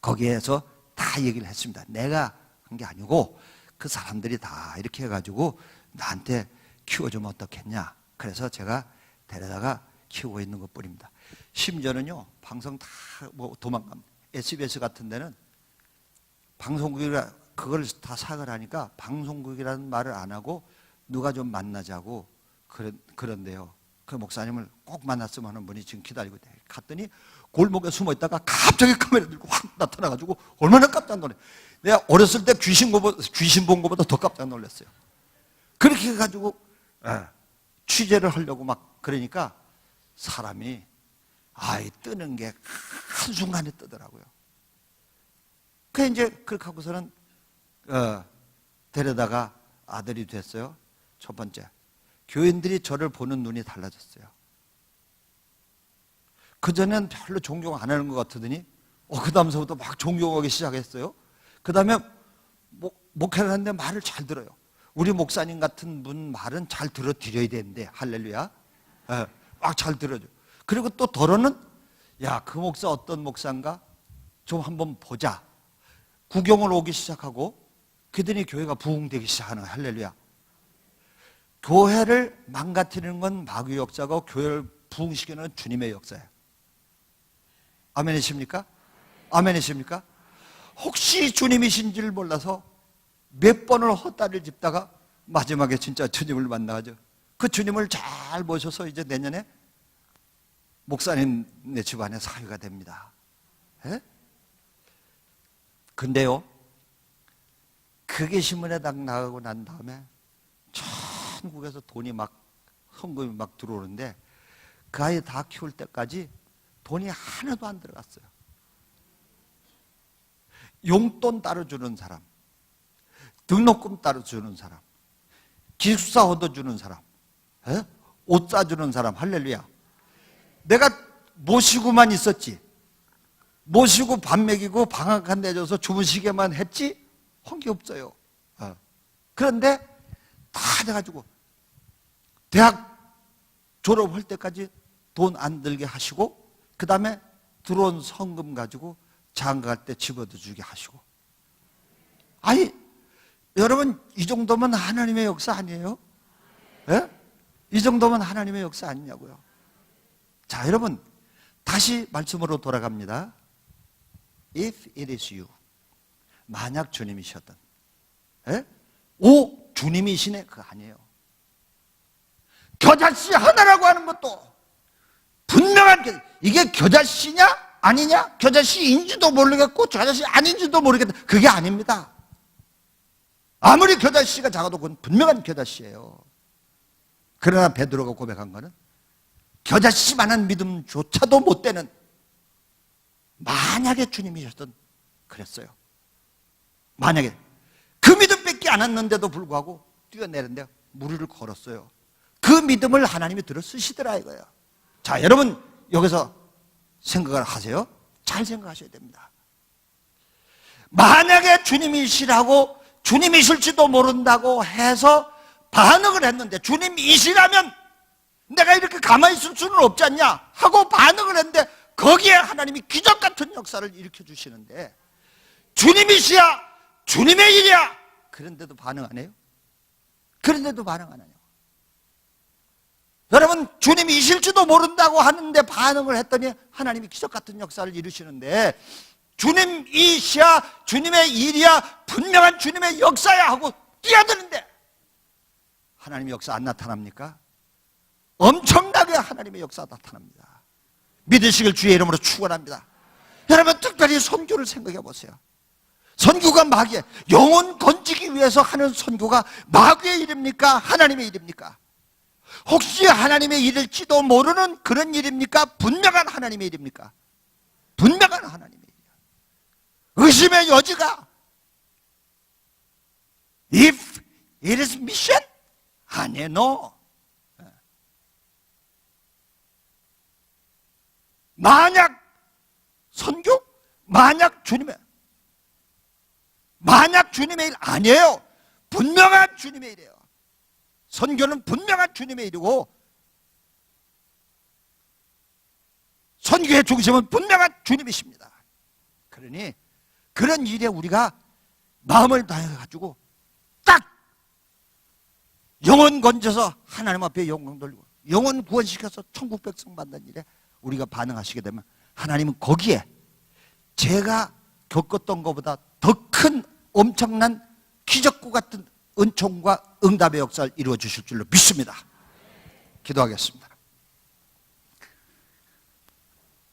거기에서 다 얘기를 했습니다. 내가 한 게 아니고 그 사람들이 다 이렇게 해가지고 나한테 키워주면 어떻겠냐. 그래서 제가 데려다가 키우고 있는 것 뿐입니다. 심지어는요, 방송 다 뭐 도망갑니다. SBS 같은 데는 방송국이라 그걸 다 사과를 하니까 방송국이라는 말을 안 하고 누가 좀 만나자고 그런데요. 그 목사님을 꼭 만났으면 하는 분이 지금 기다리고 있다. 갔더니 골목에 숨어 있다가 갑자기 카메라 들고 확 나타나가지고 얼마나 깜짝 놀래. 내가 어렸을 때 귀신 본 것보다 더 깜짝 놀랐어요. 그렇게 해가지고 취재를 하려고 막 그러니까 사람이 뜨는 게 한순간에 뜨더라고요. 그 이제 그렇게 하고서는 데려다가 아들이 됐어요. 첫 번째, 교인들이 저를 보는 눈이 달라졌어요. 그전엔 별로 존경 안 하는 것 같더니 그 다음서부터 막 존경하기 시작했어요. 그 다음에 목회를 하는데 말을 잘 들어요. 우리 목사님 같은 분 말은 잘 들어드려야 되는데, 할렐루야. 막 잘 들어줘. 그리고 또 더러는, 야, 그 목사 어떤 목사인가 좀 한번 보자. 구경을 오기 시작하고, 그들이 교회가 부흥되기 시작하는 거야. 할렐루야. 교회를 망가뜨리는 건 마귀의 역사고 교회를 부흥시키는 건 주님의 역사예요. 아멘이십니까? 아멘이십니까? 혹시 주님이신지를 몰라서 몇 번을 헛다리를 짚다가 마지막에 진짜 주님을 만나가죠. 그 주님을 잘 모셔서 이제 내년에 목사님네 집안에 사위가 됩니다. 근데요, 그게 신문에 딱 나가고 난 다음에 천국에서 돈이 막 헌금이 막 들어오는데 그 아이 다 키울 때까지 돈이 하나도 안 들어갔어요. 용돈 따로 주는 사람, 등록금 따로 주는 사람, 기숙사 얻어주는 사람, 옷 사주는 사람, 할렐루야. 내가 모시고만 있었지, 모시고 밥 먹이고 방학 한 대 줘서 주무시게만 했지 한 게 없어요. 그런데 다 돼가지고 대학 졸업할 때까지 돈 안 들게 하시고, 그 다음에 들어온 성금 가지고 장가갈 때 집어도 주게 하시고. 아니, 여러분, 이 정도면 하나님의 역사 아니에요? 이 정도면 하나님의 역사 아니냐고요. 자, 여러분, 다시 말씀으로 돌아갑니다. If it is you, 만약 주님이셨던, 오, 주님이시네, 그거 아니에요. 겨자씨 하나라고 하는 것도 분명한 게, 이게 겨자씨냐 아니냐? 겨자씨인지도 모르겠고 겨자씨 아닌지도 모르겠다. 그게 아닙니다. 아무리 겨자씨가 작아도 그건 분명한 겨자씨예요. 그러나 베드로가 고백한 거는 겨자씨만한 믿음조차도 못 되는, 만약에 주님이셨던 그랬어요. 만약에 그 믿음 뺏기 않았는데도 불구하고 뛰어내는데 무리를 걸었어요. 그 믿음을 하나님이 들어 쓰시더라 이거예요. 자, 여러분 여기서 생각을 하세요. 잘 생각하셔야 됩니다. 만약에 주님이시라고, 주님이실지도 모른다고 해서 반응을 했는데, 주님이시라면 내가 이렇게 가만히 있을 수는 없지 않냐 하고 반응을 했는데, 거기에 하나님이 기적 같은 역사를 일으켜 주시는데, 주님이시야, 주님의 일이야, 그런데도 반응 안 해요? 그런데도 반응 안 해요. 여러분, 주님이실지도 모른다고 하는데 반응을 했더니 하나님이 기적 같은 역사를 이루시는데, 주님이시야, 주님의 일이야, 분명한 주님의 역사야 하고 뛰어드는데 하나님의 역사 안 나타납니까? 엄청나게 하나님의 역사 나타납니다. 믿으시길 주의 이름으로 축원합니다. 여러분, 특별히 선교를 생각해 보세요. 선교가 마귀의, 영혼 건지기 위해서 하는 선교가 마귀의 일입니까? 하나님의 일입니까? 혹시 하나님의 일일지도 모르는 그런 일입니까? 분명한 하나님의 일입니까? 분명한 하나님의 일이야. 의심의 여지가, if it is mission, 아니에요. no. 만약 선교? 만약 주님의 일 아니에요. 분명한 주님의 일이에요. 선교는 분명한 주님의 일이고, 선교의 중심은 분명한 주님이십니다. 그러니 그런 일에 우리가 마음을 다해가지고 딱 영혼 건져서 하나님 앞에 영광 돌리고 영혼 구원시켜서 천국 백성 만드는 일에 우리가 반응하시게 되면 하나님은 거기에 제가 겪었던 것보다 더 큰 엄청난 기적과 같은 은총과 응답의 역사를 이루어 주실 줄로 믿습니다. 기도하겠습니다.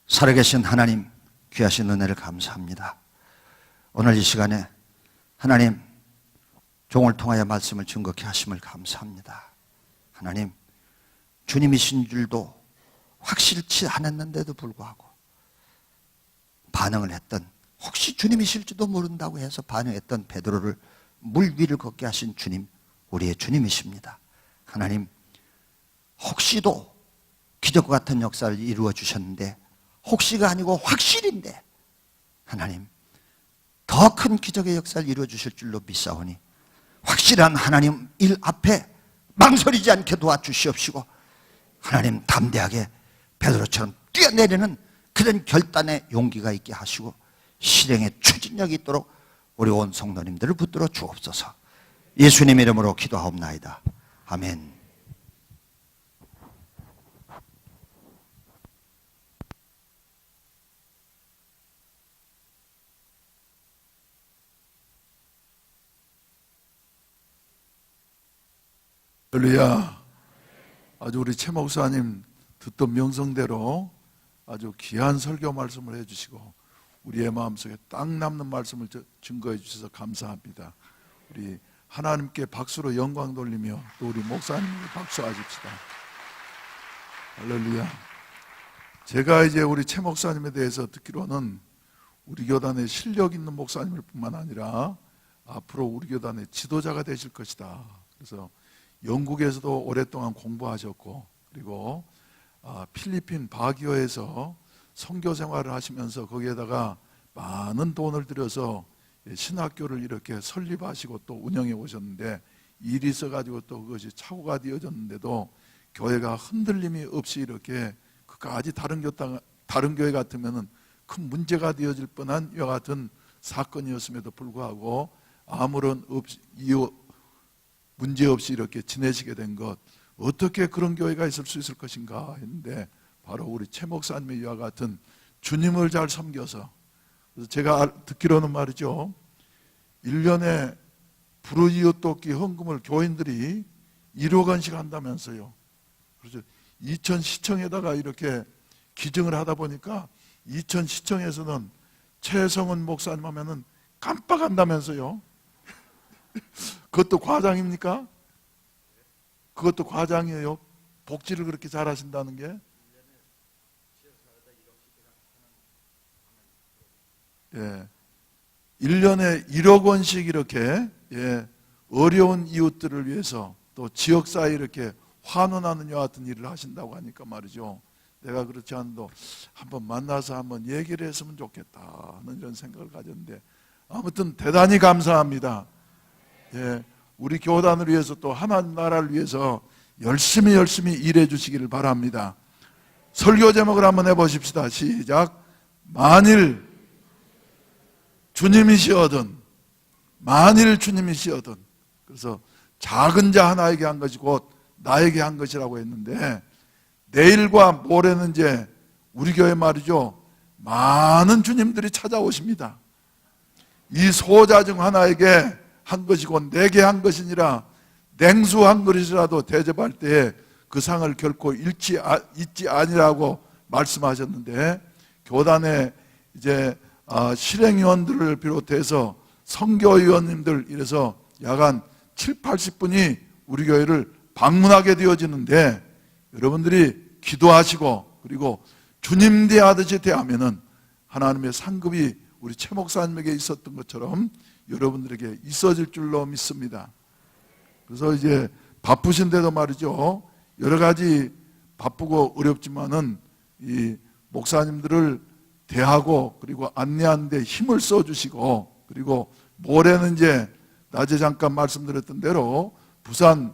살아계신 하나님, 귀하신 은혜를 감사합니다. 오늘 이 시간에 하나님 종을 통하여 말씀을 증거케 하심을 감사합니다. 하나님, 주님이신 줄도 확실치 않았는데도 불구하고 반응을 했던, 혹시 주님이실지도 모른다고 해서 반응했던 베드로를 물 위를 걷게 하신 주님, 우리의 주님이십니다. 하나님, 혹시도 기적과 같은 역사를 이루어 주셨는데, 혹시가 아니고 확실인데 하나님 더 큰 기적의 역사를 이루어 주실 줄로 믿사오니 확실한 하나님 일 앞에 망설이지 않게 도와주시옵시고, 하나님 담대하게 베드로처럼 뛰어내리는 그런 결단의 용기가 있게 하시고 실행의 추진력이 있도록 우리 온 성도님들을 붙들어 주옵소서. 예수님 이름으로 기도하옵나이다. 아멘. 할렐루야. 아주 우리 최 목사님 듣던 명성대로 아주 귀한 설교 말씀을 해주시고 우리의 마음속에 딱 남는 말씀을 증거해 주셔서 감사합니다. 우리 하나님께 박수로 영광 돌리며 또 우리 목사님께 박수하십시다. 할렐루야. 제가 이제 우리 최 목사님에 대해서 듣기로는 우리 교단에 실력 있는 목사님일 뿐만 아니라 앞으로 우리 교단의 지도자가 되실 것이다. 그래서 영국에서도 오랫동안 공부하셨고, 그리고 필리핀 바기오에서 선교 생활을 하시면서 거기에다가 많은 돈을 들여서 신학교를 이렇게 설립하시고 또 운영해 오셨는데, 일이 있어가지고 또 그것이 착오가 되어졌는데도 교회가 흔들림이 없이 이렇게 그까지 다른 교회 같으면은 큰 문제가 되어질 뻔한 이와 같은 사건이었음에도 불구하고 아무런 문제 없이 이렇게 지내시게 된 것, 어떻게 그런 교회가 있을 수 있을 것인가 했는데 바로 우리 최 목사님의 이와 같은 주님을 잘 섬겨서, 그래서 제가 듣기로는 말이죠, 1년에 불우이웃 돕기 헌금을 교인들이 1억 원씩 한다면서요. 그래서 2000 시청에다가 이렇게 기증을 하다 보니까 이천시청에서는 최성은 목사님 하면은 깜빡한다면서요. 그것도 과장입니까? 그것도 과장이에요. 복지를 그렇게 잘하신다는 게. 예. 1년에 1억 원씩 이렇게, 예, 어려운 이웃들을 위해서 또 지역사회에 이렇게 환원하는 여와 같은 일을 하신다고 하니까 말이죠. 내가 그렇지 않아도 한번 만나서 한번 얘기를 했으면 좋겠다 하는 이런 생각을 가졌는데, 아무튼 대단히 감사합니다. 예, 우리 교단을 위해서 또 하나님 나라를 위해서 열심히 일해 주시기를 바랍니다. 설교 제목을 한번 해보십시다. 시작. 만일 주님이시거든, 만일 주님이시거든. 그래서 작은 자 하나에게 한 것이 곧 나에게 한 것이라고 했는데, 내일과 모레는 이제 우리 교회 말이죠, 많은 주님들이 찾아오십니다. 이 소자 중 하나에게 한 것이 곧 내게 한 것이니라. 냉수 한 그릇이라도 대접할 때에 그 상을 결코 잊지 아니라고 말씀하셨는데, 교단에 이제 실행위원들을 비롯해서 선교위원님들 이래서 약 한 7, 80분이 우리 교회를 방문하게 되어지는데, 여러분들이 기도하시고 그리고 주님 대하듯이 대하면은 하나님의 상급이 우리 최 목사님에게 있었던 것처럼 여러분들에게 있어질 줄로 믿습니다. 그래서 이제 바쁘신데도 말이죠, 여러 가지 바쁘고 어렵지만은 이 목사님들을 대하고 그리고 안내하는 데 힘을 써주시고, 그리고 모레는 이제 낮에 잠깐 말씀드렸던 대로 부산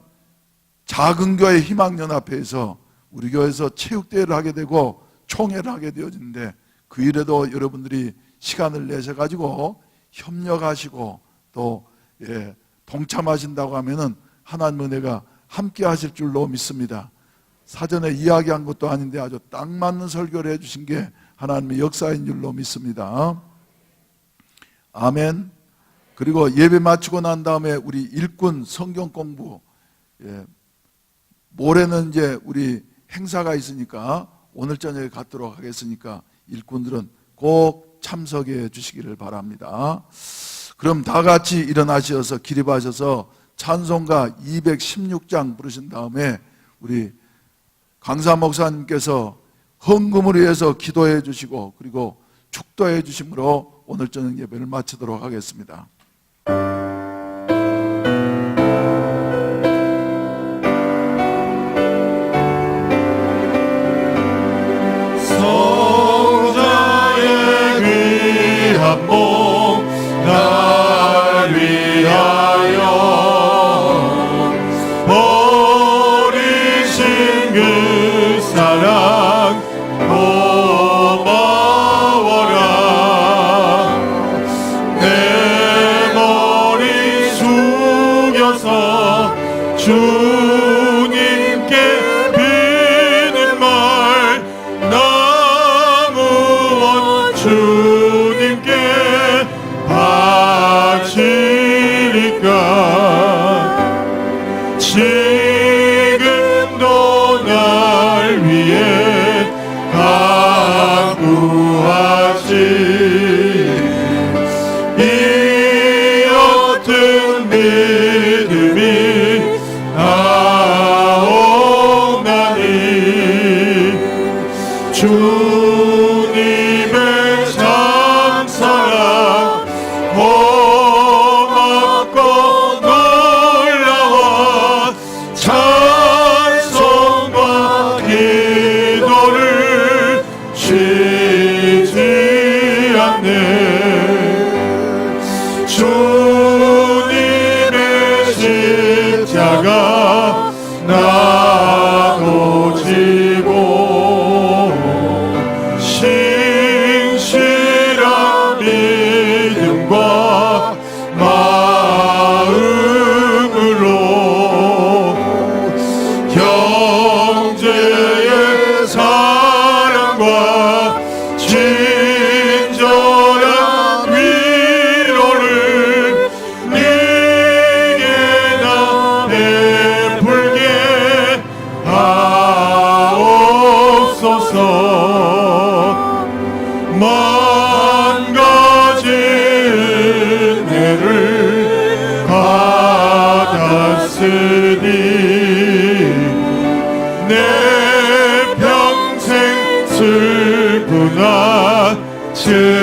작은교회 희망연합회에서 우리 교회에서 체육대회를 하게 되고 총회를 하게 되어지는데, 그 일에도 여러분들이 시간을 내셔가지고 협력하시고 또 동참하신다고 하면은 하나님의 은혜가 함께 하실 줄로 믿습니다. 사전에 이야기한 것도 아닌데 아주 딱 맞는 설교를 해주신 게 하나님의 역사인 줄로 믿습니다. 아멘. 그리고 예배 마치고 난 다음에 우리 일꾼 성경 공부, 모레는 이제 우리 행사가 있으니까 오늘 저녁에 갖도록 하겠으니까 일꾼들은 꼭 참석해 주시기를 바랍니다. 그럼 다 같이 일어나셔서 기립하셔서 찬송가 216장 부르신 다음에 우리 강사 목사님께서 헌금을 위해서 기도해 주시고 그리고 축도해 주심으로 오늘 저녁 예배를 마치도록 하겠습니다. 성자의 귀한 몸 날 위하여 버리신 그 사랑 고마워라. 내 머리 숙여서 주님께 비는 말 나무원 주님께 바치리까. 지금도 날 위해 간구하시 이 어떤 믿음이 나오나니 주님의 참사랑 고맙고 놀라워 찬송과 기도를 쉬지 않네. 주님의 십자가 나도 지고 신실한 믿음과 마음으로 형제의 사랑과 친절한 위로를 네게 나 베풀게 있으니 내 평생 슬프나 즐거우나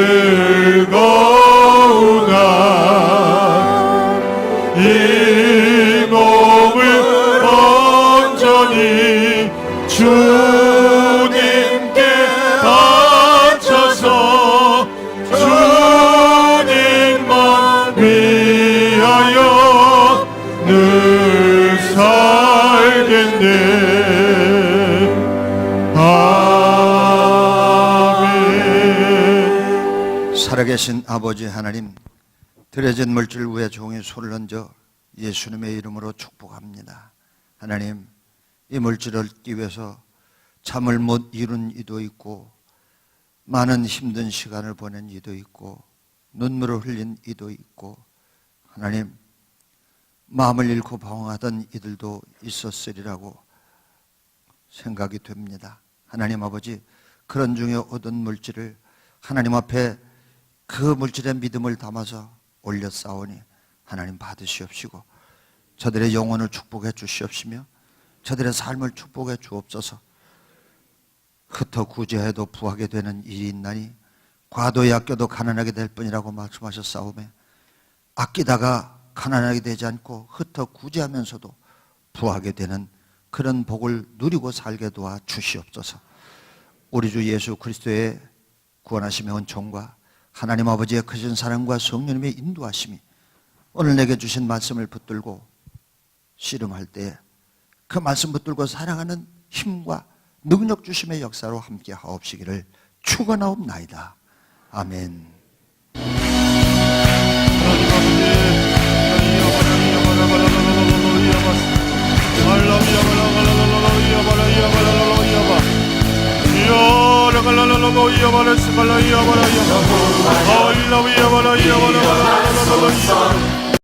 이 몸을 온전히 주님께 바쳐서 주님만 위하여 늘 살겠네. 아멘. 살아계신 아버지 하나님, 드려진 물질 위에 종이 손을 얹어 예수님의 이름으로 축복합니다. 하나님, 이 물질을 얻기 위해서 잠을 못 이룬 이도 있고, 많은 힘든 시간을 보낸 이도 있고, 눈물을 흘린 이도 있고, 하나님, 마음을 잃고 방황하던 이들도 있었으리라고 생각이 됩니다. 하나님 아버지, 그런 중에 얻은 물질을 하나님 앞에 그 물질의 믿음을 담아서 올려 싸우니 하나님 받으시옵시고, 저들의 영혼을 축복해 주시옵시며 저들의 삶을 축복해 주옵소서. 흩어 구제해도 부하게 되는 일이 있나니 과도히 아껴도 가난하게 될 뿐이라고 말씀하셨사오매, 아끼다가 가난하게 되지 않고 흩어 구제하면서도 부하게 되는 그런 복을 누리고 살게 도와 주시옵소서. 우리 주 예수 그리스도의 구원하심의 은총과 하나님 아버지의 크신 사랑과 성령님의 인도하심이 오늘 내게 주신 말씀을 붙들고 씨름할 때 그 말씀 붙들고 사랑하는 힘과 능력 주심의 역사로 함께 하옵시기를 축원하옵나이다. 아멘. 이야